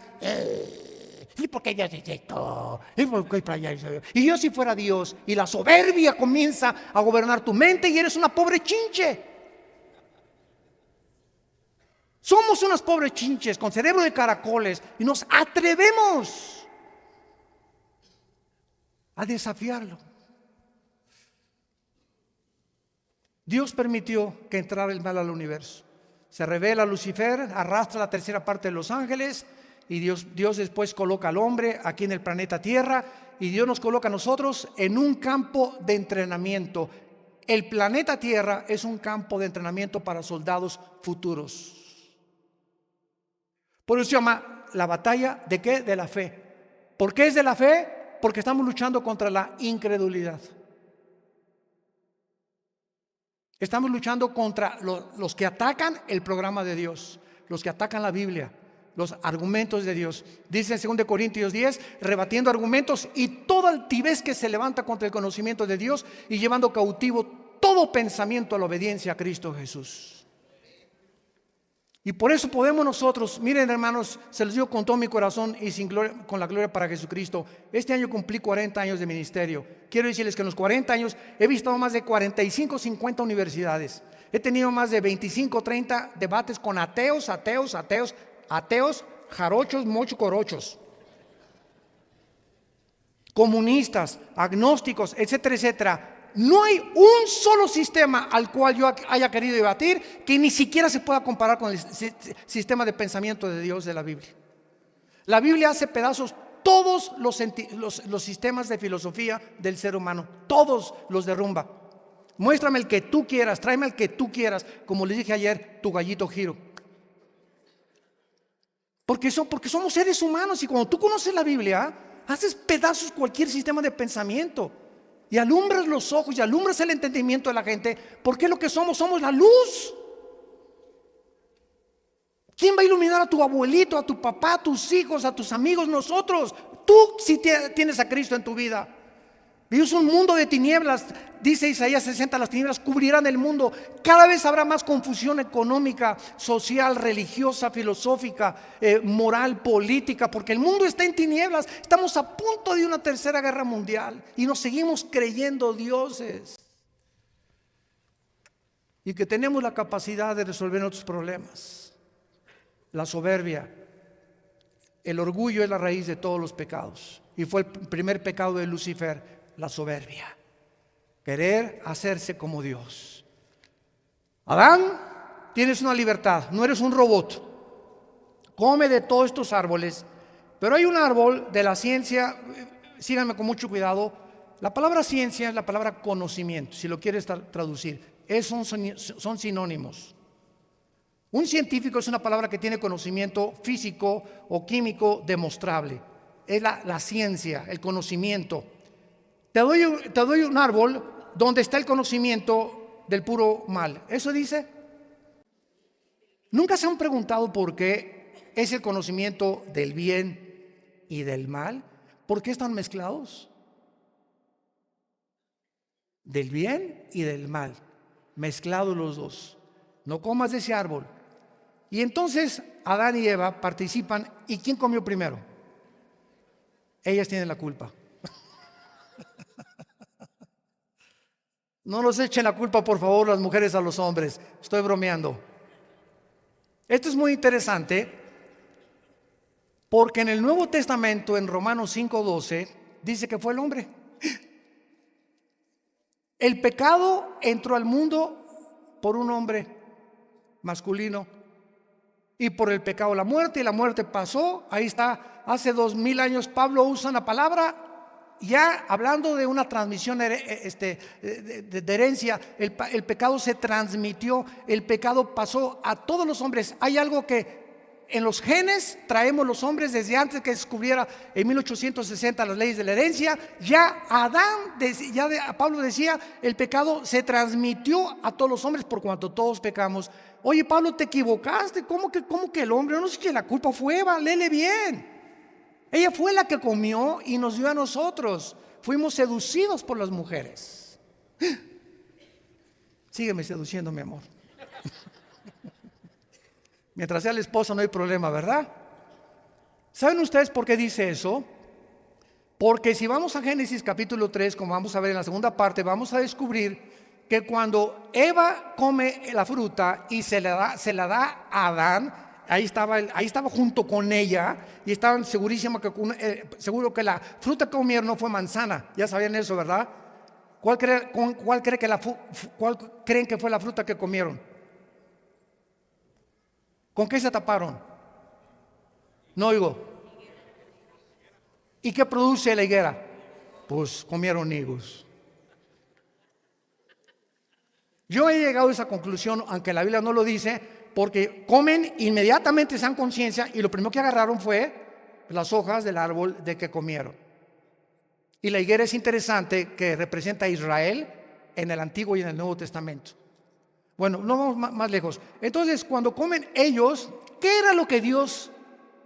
¿y por qué Dios dice esto? ¿Y por qué para allá? Y yo si fuera Dios, y la soberbia comienza a gobernar tu mente y eres una pobre chinche. Somos unas pobres chinches con cerebro de caracoles y nos atrevemos a desafiarlo. Dios permitió que entrara el mal al universo. Se revela Lucifer, arrastra la tercera parte de los ángeles, y Dios después coloca al hombre aquí en el planeta Tierra, y Dios nos coloca a nosotros en un campo de entrenamiento. El planeta Tierra es un campo de entrenamiento para soldados futuros. Por eso se llama la batalla ¿de qué? De la fe. ¿Por qué es de la fe? Porque estamos luchando contra la incredulidad. Estamos luchando contra los que atacan el programa de Dios, los que atacan la Biblia, los argumentos de Dios. Dice en 2 Corintios 10, rebatiendo argumentos y toda altivez que se levanta contra el conocimiento de Dios y llevando cautivo todo pensamiento a la obediencia a Cristo Jesús. Y por eso podemos nosotros, miren hermanos, se los digo con todo mi corazón y con la gloria para Jesucristo. Este año cumplí 40 años de ministerio. Quiero decirles que en los 40 años he visitado más de 45, 50 universidades. He tenido más de 25, 30 debates con ateos, jarochos, mochocorochos, comunistas, agnósticos, etcétera, etcétera. no hay un solo sistema al cual yo haya querido debatir que ni siquiera se pueda comparar con el sistema de pensamiento de Dios de la Biblia. La Biblia hace pedazos todos los sistemas de filosofía del ser humano, todos los derrumba. Muéstrame el que tú quieras, tráeme el que tú quieras, como les dije ayer, tu gallito giro. Porque somos seres humanos, y cuando tú conoces la Biblia, haces pedazos cualquier sistema de pensamiento y alumbras los ojos y alumbras el entendimiento de la gente, porque lo que somos la luz. ¿Quién va a iluminar a tu abuelito, a tu papá, a tus hijos, a tus amigos? Nosotros. Tú, si tienes a Cristo en tu vida. Vives un mundo de tinieblas. Dice Isaías 60, las tinieblas cubrirán el mundo. Cada vez habrá más confusión económica, social, religiosa, filosófica, moral, política, porque el mundo está en tinieblas. Estamos a punto de una tercera guerra mundial y nos seguimos creyendo dioses, y que tenemos la capacidad de resolver nuestros problemas. La soberbia, el orgullo es la raíz de todos los pecados, y fue el primer pecado de Lucifer, la soberbia, querer hacerse como Dios. Adán, tienes una libertad, no eres un robot. Come de todos estos árboles, pero hay un árbol de la ciencia. Síganme con mucho cuidado. La palabra ciencia es la palabra conocimiento, si lo quieres traducir. Son sinónimos. Un científico es una palabra que tiene conocimiento físico o químico demostrable. Es la ciencia, el conocimiento. Te doy un árbol donde está el conocimiento del puro mal. ¿Eso dice? ¿Nunca se han preguntado por qué es el conocimiento del bien y del mal? ¿Por qué están mezclados? Del bien y del mal, mezclados los dos. No comas de ese árbol. Y entonces Adán y Eva participan. ¿Y quién comió primero? Ellas tienen la culpa. No nos echen la culpa, por favor, las mujeres a los hombres. Estoy bromeando. Esto es muy interesante, porque en el Nuevo Testamento, en Romanos 5:12, dice que fue el hombre. El pecado entró al mundo por un hombre masculino, y por el pecado la muerte, y la muerte pasó. Ahí está, hace 2000 años Pablo usa una palabra ya hablando de una transmisión de herencia. El pecado se transmitió, el pecado pasó a todos los hombres. Hay algo que en los genes traemos los hombres desde antes que se descubriera en 1860 las leyes de la herencia. Ya Pablo decía, el pecado se transmitió a todos los hombres por cuanto todos pecamos. Oye, Pablo, te equivocaste. ¿Cómo que el hombre? No sé si la culpa fue Eva, léele bien. Ella fue la que comió y nos dio a nosotros. Fuimos seducidos por las mujeres. Sígueme seduciendo, mi amor. Mientras sea la esposa no hay problema, ¿verdad? ¿Saben ustedes por qué dice eso? Porque si vamos a Génesis capítulo 3, como vamos a ver en la segunda parte, vamos a descubrir que cuando Eva come la fruta y se la da a Adán, ahí estaba junto con ella, y estaban segurísimos seguro que la fruta que comieron no fue manzana. Ya sabían eso, ¿verdad? ¿Cuál creen que fue la fruta que comieron? ¿Con qué se taparon? No oigo. ¿Y qué produce la higuera? Pues comieron higos. Yo he llegado a esa conclusión, aunque la Biblia no lo dice, porque comen, inmediatamente se dan conciencia, y lo primero que agarraron fue las hojas del árbol de que comieron. Y la higuera es interesante, que representa a Israel en el Antiguo y en el Nuevo Testamento. Bueno, no vamos más lejos. Entonces, cuando comen ellos, ¿qué era lo que Dios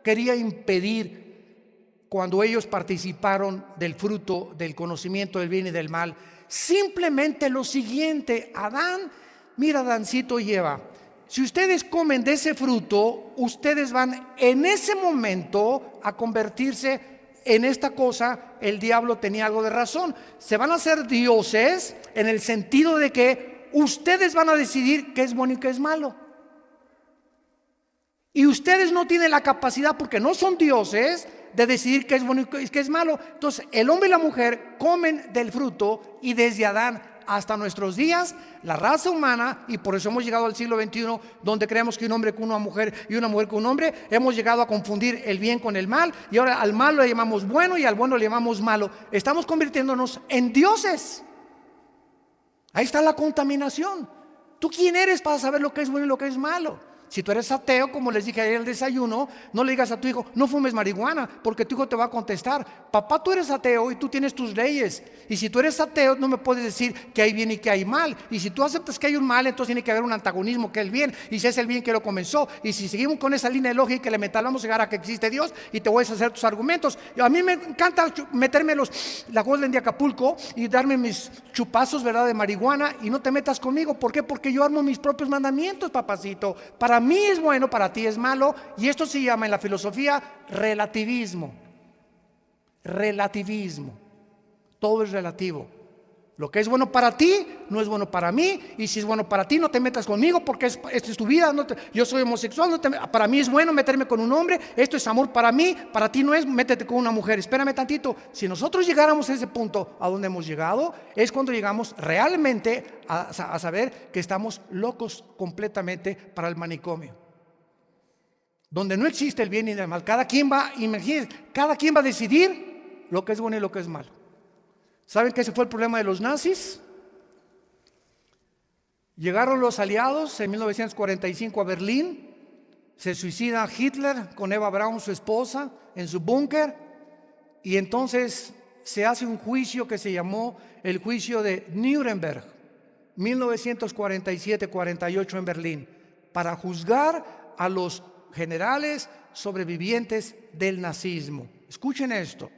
quería impedir cuando ellos participaron del fruto del conocimiento del bien y del mal? Simplemente lo siguiente: mira, Adancito y Eva, si ustedes comen de ese fruto, ustedes van en ese momento a convertirse en esta cosa. El diablo tenía algo de razón. Se van a hacer dioses en el sentido de que ustedes van a decidir qué es bueno y qué es malo. Y ustedes no tienen la capacidad, porque no son dioses, de decidir qué es bueno y qué es malo. Entonces el hombre y la mujer comen del fruto, y desde Adán hasta nuestros días la raza humana, y por eso hemos llegado al siglo XXI, donde creemos que un hombre con una mujer y una mujer con un hombre, hemos llegado a confundir el bien con el mal, y ahora al malo le llamamos bueno y al bueno le llamamos malo. Estamos convirtiéndonos en dioses. Ahí está la contaminación. ¿Tú quién eres para saber lo que es bueno y lo que es malo? Si tú eres ateo, como les dije ayer en el desayuno, no le digas a tu hijo, no fumes marihuana, porque tu hijo te va a contestar, papá, tú eres ateo y tú tienes tus leyes. Y si tú eres ateo, no me puedes decir que hay bien y que hay mal. Y si tú aceptas que hay un mal, entonces tiene que haber un antagonismo, que es el bien. Y si es el bien que lo comenzó. Y si seguimos con esa línea de lógica elemental, vamos a llegar a que existe Dios y te voy a hacer tus argumentos. Y a mí me encanta meterme la Golden de Acapulco y darme mis chupazos, ¿verdad?, de marihuana, y no te metas conmigo. ¿Por qué? Porque yo armo mis propios mandamientos, papacito. Para mí es bueno, para ti es malo, y esto se llama en la filosofía relativismo. Relativismo. Todo es relativo. Lo que es bueno para ti no es bueno para mí, y si es bueno para ti no te metas conmigo porque esta es tu vida. Yo soy homosexual, para mí es bueno meterme con un hombre, esto es amor para mí, para ti no es, métete con una mujer. Espérame tantito. Si nosotros llegáramos a ese punto a donde hemos llegado, es cuando llegamos realmente a saber que estamos locos completamente para el manicomio, donde no existe el bien y el mal. Cada quien va a decidir lo que es bueno y lo que es malo. ¿Saben que ese fue el problema de los nazis? Llegaron los aliados en 1945 a Berlín, se suicida Hitler con Eva Braun, su esposa, en su búnker, y entonces se hace un juicio que se llamó el juicio de Nuremberg, 1947-48 en Berlín, para juzgar a los generales sobrevivientes del nazismo. Escuchen esto.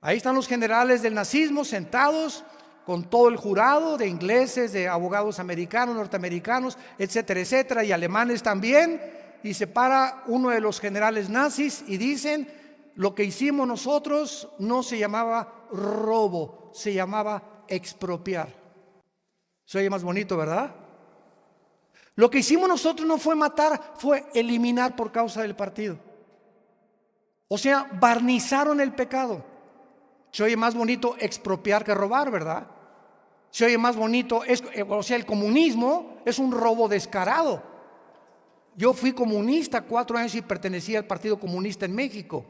Ahí están los generales del nazismo sentados con todo el jurado de ingleses, de abogados americanos, norteamericanos, etcétera, etcétera, y alemanes también. Y se para uno de los generales nazis y dicen: lo que hicimos nosotros no se llamaba robo, se llamaba expropiar. Se oye más bonito, ¿verdad? Lo que hicimos nosotros no fue matar, fue eliminar por causa del partido. O sea, barnizaron el pecado. Se oye más bonito expropiar que robar, ¿verdad? Se oye más bonito, o sea, el comunismo es un robo descarado. Yo fui comunista 4 años y pertenecía al Partido Comunista en México.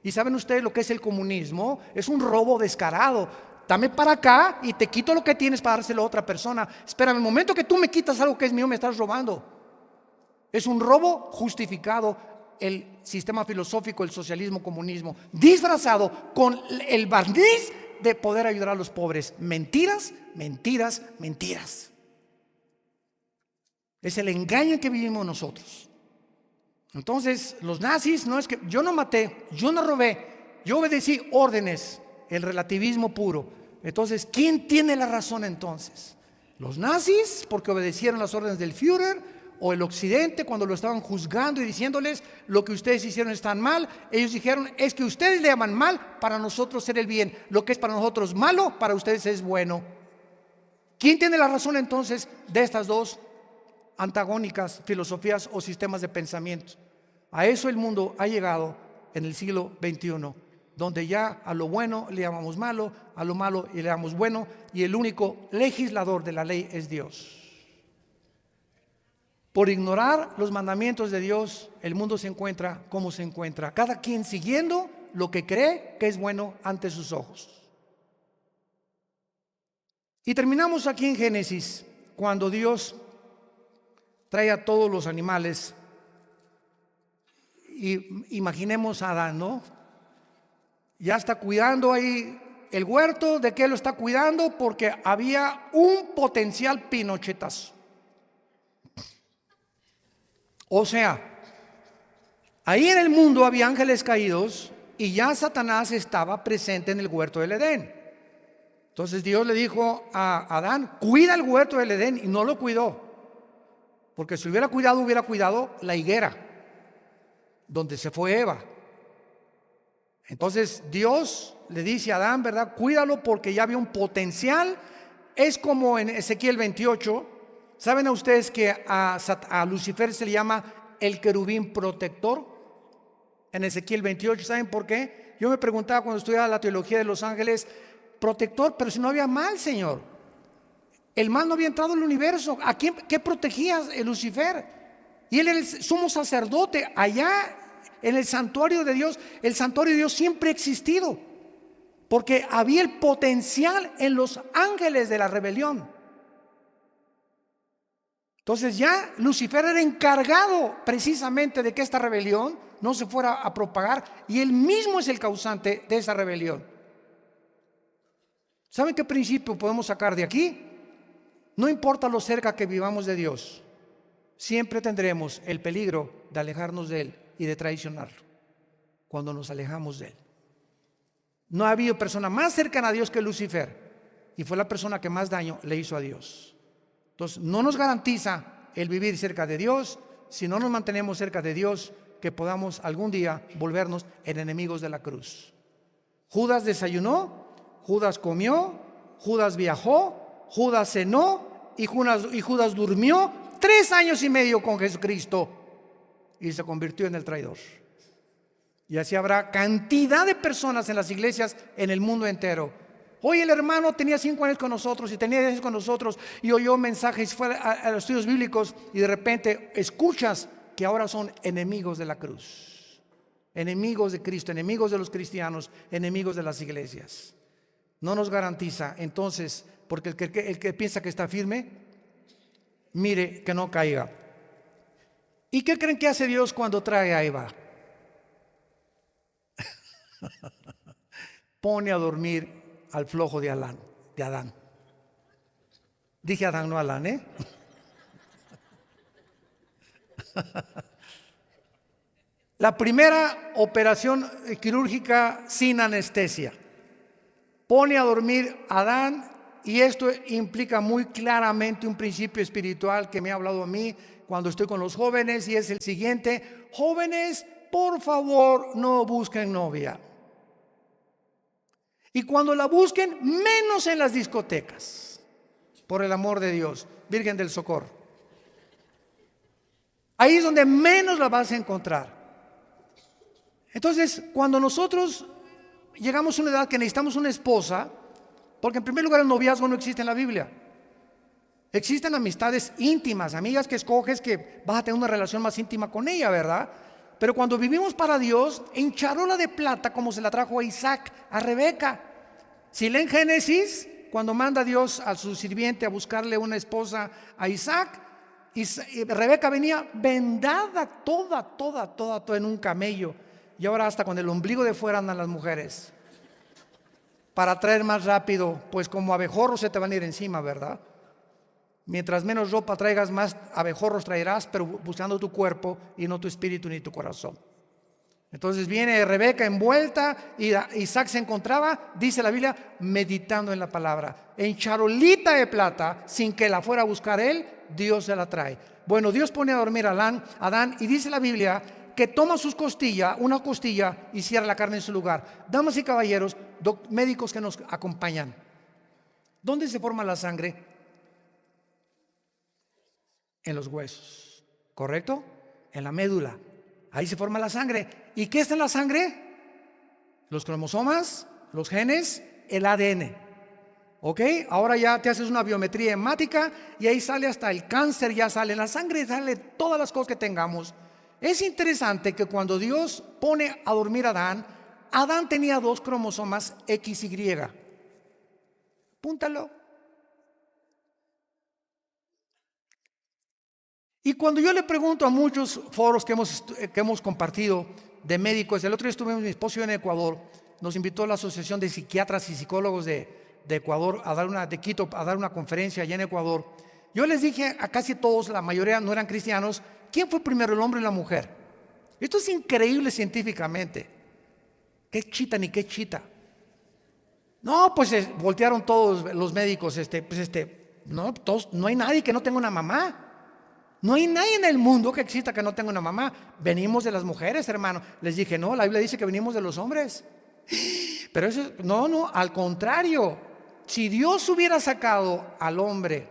¿Y saben ustedes lo que es el comunismo? Es un robo descarado. Dame para acá y te quito lo que tienes para dárselo a otra persona. Espérame, el momento que tú me quitas algo que es mío, me estás robando. Es un robo justificado. El sistema filosófico, el socialismo, comunismo, disfrazado con el barniz de poder ayudar a los pobres. Mentiras, mentiras, mentiras. Es el engaño en que vivimos nosotros. Entonces, los nazis, no es que yo no maté, yo no robé, yo obedecí órdenes, el relativismo puro. Entonces, ¿quién tiene la razón entonces? ¿Los nazis porque obedecieron las órdenes del Führer? ¿O el occidente cuando lo estaban juzgando y diciéndoles lo que ustedes hicieron está mal? Ellos dijeron: es que ustedes le llaman mal, para nosotros ser el bien. Lo que es para nosotros malo, para ustedes es bueno. ¿Quién tiene la razón entonces de estas dos antagónicas filosofías o sistemas de pensamiento? A eso el mundo ha llegado en el siglo XXI, donde ya a lo bueno le llamamos malo, a lo malo le llamamos bueno, y el único legislador de la ley es Dios. Por ignorar los mandamientos de Dios, el mundo se encuentra como se encuentra, cada quien siguiendo lo que cree que es bueno ante sus ojos. Y terminamos aquí en Génesis, cuando Dios trae a todos los animales. Y imaginemos a Adán, ¿no? Ya está cuidando ahí el huerto. ¿De qué lo está cuidando? Porque había un potencial pinochetazo. O sea, ahí en el mundo había ángeles caídos y ya Satanás estaba presente en el huerto del Edén. Entonces Dios le dijo a Adán: cuida el huerto del Edén, y no lo cuidó. Porque si hubiera cuidado la higuera donde se fue Eva. Entonces Dios le dice a Adán, ¿verdad? Cuídalo porque ya había un potencial. Es como en Ezequiel 28. ¿Saben a ustedes que a Lucifer se le llama el querubín protector? En Ezequiel 28, ¿saben por qué? Yo me preguntaba cuando estudiaba la teología de los ángeles: protector, pero si no había mal, Señor. El mal no había entrado al universo. ¿A quién, qué protegía Lucifer? Y él era el sumo sacerdote allá en el santuario de Dios. El santuario de Dios siempre ha existido, porque había el potencial en los ángeles de la rebelión. Entonces ya Lucifer era encargado precisamente de que esta rebelión no se fuera a propagar, y él mismo es el causante de esa rebelión. ¿Saben qué principio podemos sacar de aquí? No importa lo cerca que vivamos de Dios, siempre tendremos el peligro de alejarnos de Él y de traicionarlo cuando nos alejamos de Él. No ha habido persona más cercana a Dios que Lucifer, y fue la persona que más daño le hizo a Dios. Entonces, no nos garantiza el vivir cerca de Dios, si no nos mantenemos cerca de Dios, que podamos algún día volvernos en enemigos de la cruz. Judas desayunó, Judas comió, Judas viajó, Judas cenó y Judas durmió 3 años y medio con Jesucristo y se convirtió en el traidor. Y así habrá cantidad de personas en las iglesias en el mundo entero. Hoy el hermano tenía 5 años con nosotros y tenía 10 con nosotros y oyó mensajes, fue a los estudios bíblicos, y de repente escuchas que ahora son enemigos de la cruz, enemigos de Cristo, enemigos de los cristianos, enemigos de las iglesias. No nos garantiza entonces, porque el que piensa que está firme, mire que no caiga. ¿Y qué creen que hace Dios cuando trae a Eva? Pone a dormir al flojo de Adán. Dije Adán, no Alán, ¿eh? La primera operación quirúrgica sin anestesia. Pone a dormir a Adán, y esto implica muy claramente un principio espiritual que me ha hablado a mí cuando estoy con los jóvenes, y es el siguiente: jóvenes, por favor, no busquen novia. Y cuando la busquen, menos en las discotecas, por el amor de Dios, Virgen del Socorro. Ahí es donde menos la vas a encontrar. Entonces, cuando nosotros llegamos a una edad que necesitamos una esposa, porque en primer lugar el noviazgo no existe en la Biblia. Existen amistades íntimas, amigas que escoges, que vas a tener una relación más íntima con ella, ¿verdad? Pero cuando vivimos para Dios, en charola de plata, como se la trajo a Isaac, a Rebeca. Si leen Génesis, cuando manda Dios a su sirviente a buscarle una esposa a Isaac, y Rebeca venía vendada toda en un camello. Y ahora hasta con el ombligo de fuera andan las mujeres, para traer más rápido, pues como abejorros se te van a ir encima, ¿verdad? Mientras menos ropa traigas, más abejorros traerás, pero buscando tu cuerpo y no tu espíritu ni tu corazón. Entonces viene Rebeca envuelta, y Isaac se encontraba, dice la Biblia, meditando en la palabra. En charolita de plata, sin que la fuera a buscar él, Dios se la trae. Bueno, Dios pone a dormir a Adán, y dice la Biblia que toma una costilla, y cierra la carne en su lugar. Damas y caballeros, médicos que nos acompañan, ¿dónde se forma la sangre? En los huesos, ¿correcto? En la médula, ahí se forma la sangre. ¿Y qué está en la sangre? Los cromosomas, los genes, el ADN. ¿Ok? Ahora ya te haces una biometría hemática y ahí sale hasta el cáncer, ya sale en la sangre, sale todas las cosas que tengamos. Es interesante que cuando Dios pone a dormir a Adán tenía 2 cromosomas XY. Apúntalo. Y cuando yo le pregunto a muchos foros que hemos compartido de médicos, el otro día estuvimos mi esposo y yo en Ecuador, nos invitó la Asociación de Psiquiatras y Psicólogos de Ecuador de Quito, a dar una conferencia allá en Ecuador. Yo les dije a casi todos, la mayoría no eran cristianos, ¿quién fue primero, el hombre o la mujer? Esto es increíble científicamente. ¿Qué chita ni qué chita? No, pues voltearon todos los médicos, no, no hay nadie que no tenga una mamá. No hay nadie en el mundo que exista que no tenga una mamá. Venimos de las mujeres, hermano. Les dije, no, la Biblia dice que venimos de los hombres. Pero eso, no, al contrario. Si Dios hubiera sacado al hombre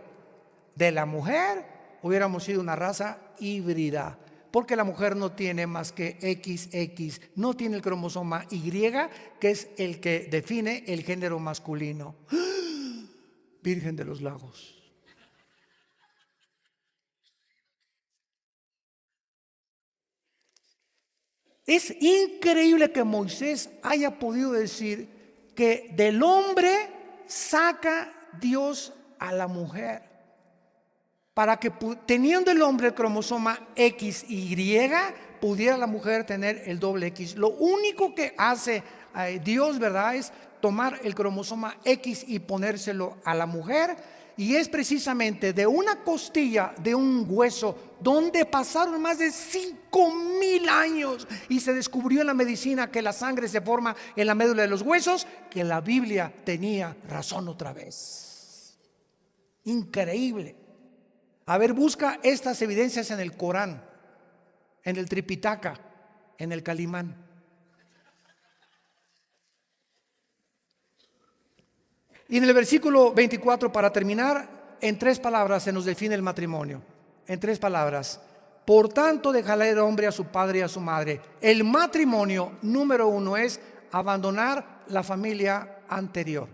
de la mujer, hubiéramos sido una raza híbrida. Porque la mujer no tiene más que XX, no tiene el cromosoma Y, que es el que define el género masculino. Virgen de los Lagos. Es increíble que Moisés haya podido decir que del hombre saca Dios a la mujer, para que teniendo el hombre el cromosoma XY, pudiera la mujer tener el doble X. Lo único que hace Dios, ¿verdad?, es tomar el cromosoma X y ponérselo a la mujer, y es precisamente de una costilla, de un hueso, donde pasaron más de 5,000 años y se descubrió en la medicina que la sangre se forma en la médula de los huesos, que la Biblia tenía razón otra vez. Increíble. A ver, busca estas evidencias en el Corán, en el Tripitaka, en el Calimán. Y en el versículo 24, para terminar, en 3 palabras se nos define el matrimonio. En 3 palabras. Por tanto, dejará el hombre a su padre y a su madre. El matrimonio, número 1, es abandonar la familia anterior.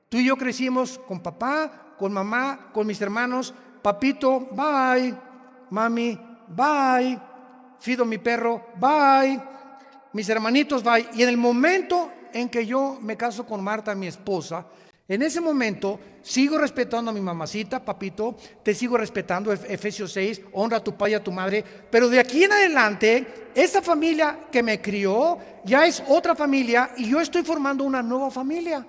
Tú y yo crecimos con papá, con mamá, con mis hermanos. Papito, bye. Mami, bye. Fido mi perro, bye. Mis hermanitos, bye. Y en el momento en que yo me caso con Marta, mi esposa, en ese momento sigo respetando a mi mamacita, papito, te sigo respetando, Efesios 6, honra a tu padre y a tu madre, pero de aquí en adelante, esa familia que me crió ya es otra familia y yo estoy formando una nueva familia.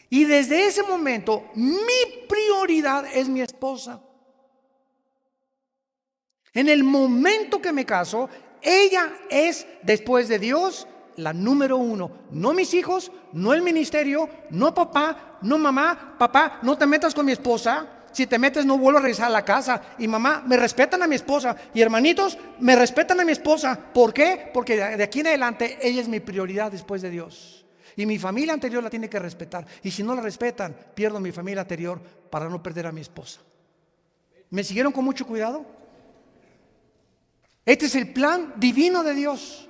Y desde ese momento, mi prioridad es mi esposa. En el momento que me caso, ella es, después de Dios, la número 1. No mis hijos, no el ministerio, no papá, no mamá. Papá, no te metas con mi esposa. Si te metes, no vuelvo a regresar a la casa. Y mamá, me respetan a mi esposa. Y hermanitos, me respetan a mi esposa. ¿Por qué? Porque de aquí en adelante ella es mi prioridad después de Dios. Y mi familia anterior la tiene que respetar. Y si no la respetan, pierdo mi familia anterior para no perder a mi esposa. ¿Me siguieron con mucho cuidado? Este es el plan divino de Dios.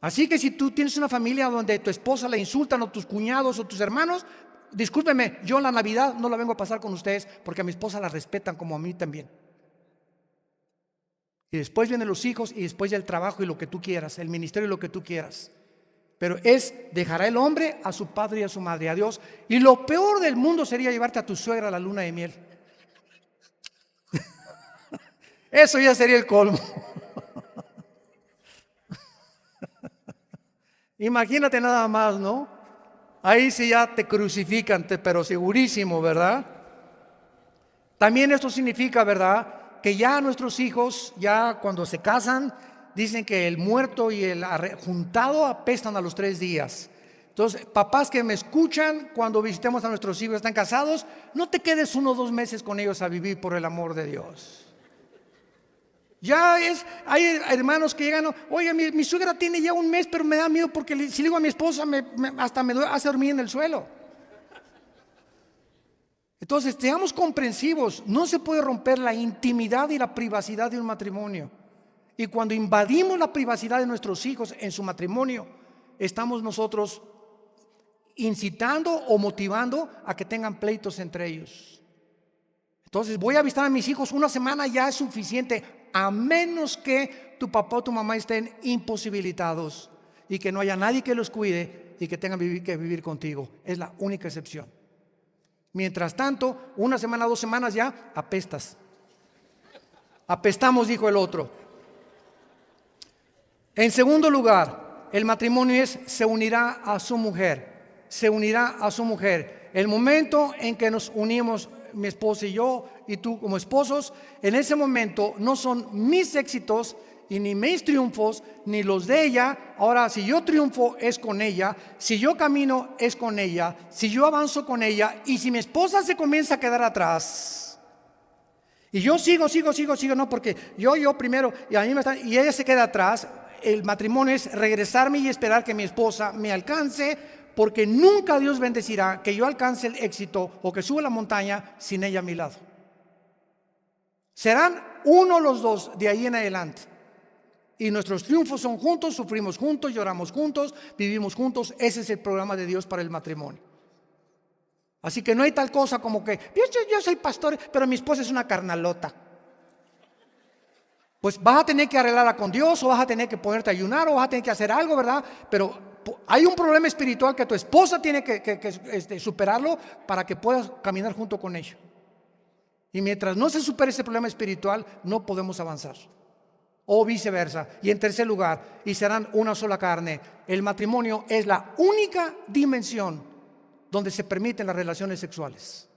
Así que si tú tienes una familia donde tu esposa la insultan, o tus cuñados o tus hermanos, discúlpeme, yo la Navidad no la vengo a pasar con ustedes, porque a mi esposa la respetan como a mí también. Y después vienen los hijos, y después ya el trabajo y lo que tú quieras, el ministerio y lo que tú quieras. Pero dejará el hombre a su padre y a su madre, a Dios. Y lo peor del mundo sería llevarte a tu suegra a la luna de miel. Eso ya sería el colmo. Imagínate nada más, ¿no? Ahí sí ya te crucifican, pero segurísimo, ¿verdad? También esto significa, ¿verdad?, que ya nuestros hijos, ya cuando se casan, dicen que el muerto y el juntado apestan a los 3 días. Entonces, papás que me escuchan, cuando visitemos a nuestros hijos, están casados, no te quedes 1 o 2 meses con ellos a vivir, por el amor de Dios. Hay hermanos que llegan, oye, mi suegra tiene ya 1 mes, pero me da miedo porque si le digo a mi esposa, hasta me hace dormir en el suelo. Entonces, seamos comprensivos. No se puede romper la intimidad y la privacidad de un matrimonio. Y cuando invadimos la privacidad de nuestros hijos en su matrimonio, estamos nosotros incitando o motivando a que tengan pleitos entre ellos. Entonces, voy a visitar a mis hijos 1 semana, ya es suficiente, a menos que tu papá o tu mamá estén imposibilitados y que no haya nadie que los cuide y que tengan que vivir contigo. Es la única excepción. Mientras tanto, 1 semana, 2 semanas ya apestas. Apestamos, dijo el otro. En segundo lugar, el matrimonio se unirá a su mujer. Se unirá a su mujer. El momento en que nos unimos, mi esposa y yo, y tú como esposos, en ese momento no son mis éxitos y ni mis triunfos, ni los de ella. Ahora, si yo triunfo es con ella, si yo camino es con ella, si yo avanzo con ella, y si mi esposa se comienza a quedar atrás y yo sigo, no, porque yo primero y a mí y ella se queda atrás, el matrimonio es regresarme y esperar que mi esposa me alcance, porque nunca Dios bendecirá que yo alcance el éxito o que suba la montaña sin ella a mi lado. Serán uno los dos de ahí en adelante. Y nuestros triunfos son juntos, sufrimos juntos, lloramos juntos, vivimos juntos. Ese es el programa de Dios para el matrimonio. Así que no hay tal cosa como que yo soy pastor, pero mi esposa es una carnalota. pues vas a tener que arreglarla con Dios, o vas a tener que ponerte a ayunar, o vas a tener que hacer algo, ¿verdad? Pero hay un problema espiritual que tu esposa tiene que superarlo para que puedas caminar junto con ella. Y mientras no se supere ese problema espiritual, no podemos avanzar. O viceversa. Y en tercer lugar, y serán una sola carne. El matrimonio es la única dimensión donde se permiten las relaciones sexuales.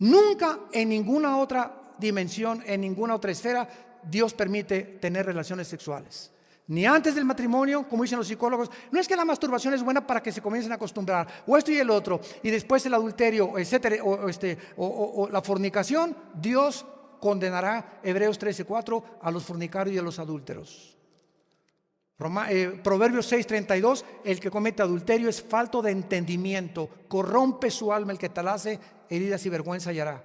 Nunca en ninguna otra dimensión, en ninguna otra esfera, Dios permite tener relaciones sexuales. Ni antes del matrimonio, como dicen los psicólogos. No es que la masturbación es buena para que se comiencen a acostumbrar, o esto y el otro, y después el adulterio, etcétera, o la fornicación. Dios condenará, Hebreos 13:4, a los fornicarios y a los adúlteros. Proverbios 6:32, el que comete adulterio es falto de entendimiento, corrompe su alma, el que tal hace, heridas y vergüenza hallará.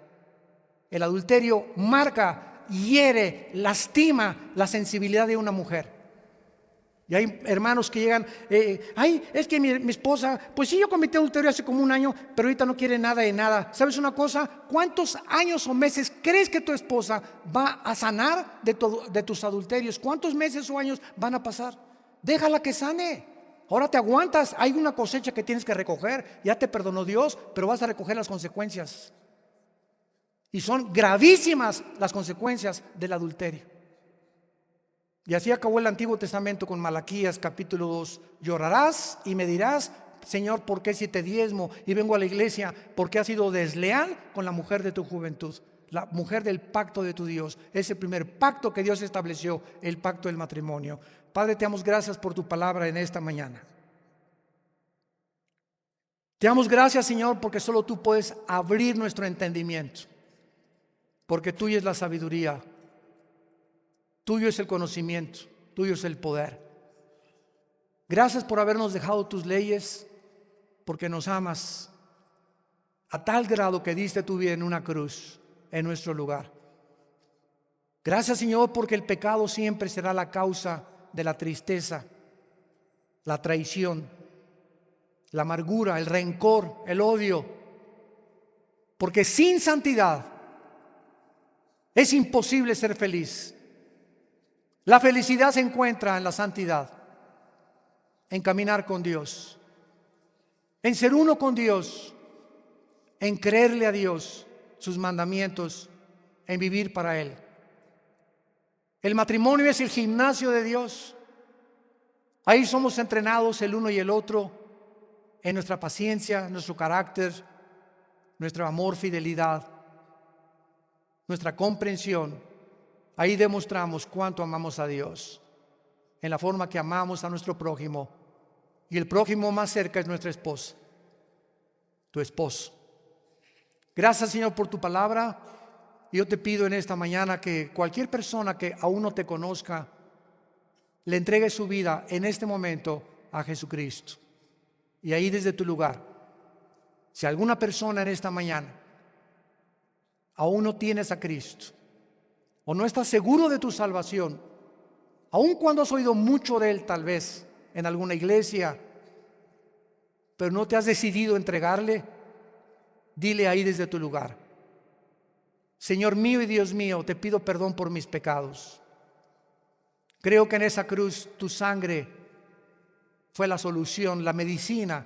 El adulterio marca, hiere, lastima la sensibilidad de una mujer. Y hay hermanos que llegan, es que mi esposa, pues sí, yo cometí adulterio hace como un año, pero ahorita no quiere nada de nada. ¿Sabes una cosa? ¿Cuántos años o meses crees que tu esposa va a sanar de tus adulterios? ¿Cuántos meses o años van a pasar? Déjala que sane. Ahora te aguantas, hay una cosecha que tienes que recoger. Ya te perdonó Dios, pero vas a recoger las consecuencias. Y son gravísimas las consecuencias del adulterio. Y así acabó el Antiguo Testamento con Malaquías capítulo 2. Llorarás y me dirás, Señor, ¿por qué si te diezmo y vengo a la iglesia? Porque has sido desleal con la mujer de tu juventud, la mujer del pacto de tu Dios. Es el primer pacto que Dios estableció, el pacto del matrimonio. Padre, te damos gracias por tu palabra en esta mañana. Te damos gracias, Señor, porque solo tú puedes abrir nuestro entendimiento, porque tuya es la sabiduría. Tuyo es el conocimiento, tuyo es el poder. Gracias por habernos dejado tus leyes, porque nos amas a tal grado que diste tu vida en una cruz en nuestro lugar. Gracias, Señor, porque el pecado siempre será la causa de la tristeza, la traición, la amargura, el rencor, el odio. Porque sin santidad es imposible ser feliz. La felicidad se encuentra en la santidad, en caminar con Dios, en ser uno con Dios, en creerle a Dios, sus mandamientos, en vivir para Él. El matrimonio es el gimnasio de Dios. Ahí somos entrenados el uno y el otro en nuestra paciencia, nuestro carácter, nuestro amor, fidelidad, nuestra comprensión. Ahí demostramos cuánto amamos a Dios, en la forma que amamos a nuestro prójimo. Y el prójimo más cerca es nuestra esposa, tu esposo. Gracias, Señor, por tu palabra. Y yo te pido en esta mañana que cualquier persona que aún no te conozca, le entregue su vida en este momento a Jesucristo. Y ahí desde tu lugar, si alguna persona en esta mañana aún no tienes a Cristo, o no estás seguro de tu salvación, aun cuando has oído mucho de Él tal vez en alguna iglesia, pero no te has decidido entregarle, dile ahí desde tu lugar: Señor mío y Dios mío, te pido perdón por mis pecados. Creo que en esa cruz tu sangre fue la solución, la medicina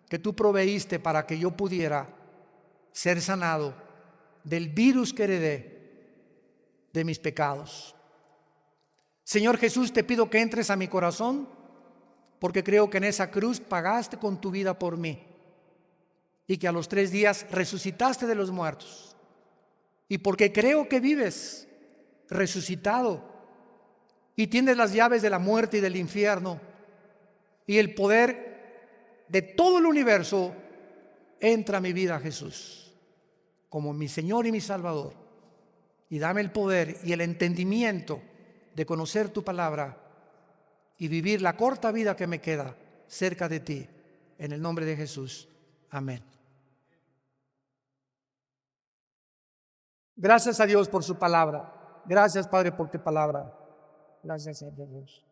que tú proveíste para que yo pudiera ser sanado del virus que heredé de mis pecados. Señor Jesús, te pido que entres a mi corazón, porque creo que en esa cruz pagaste con tu vida por mí, y que a los 3 días resucitaste de los muertos, y porque creo que vives resucitado y tienes las llaves de la muerte y del infierno y el poder de todo el universo. Entra a mi vida, Jesús, como mi Señor y mi Salvador. Y dame el poder y el entendimiento de conocer tu palabra y vivir la corta vida que me queda cerca de ti. En el nombre de Jesús. Amén. Gracias a Dios por su palabra. Gracias, Padre, por tu palabra. Gracias, Señor Jesús.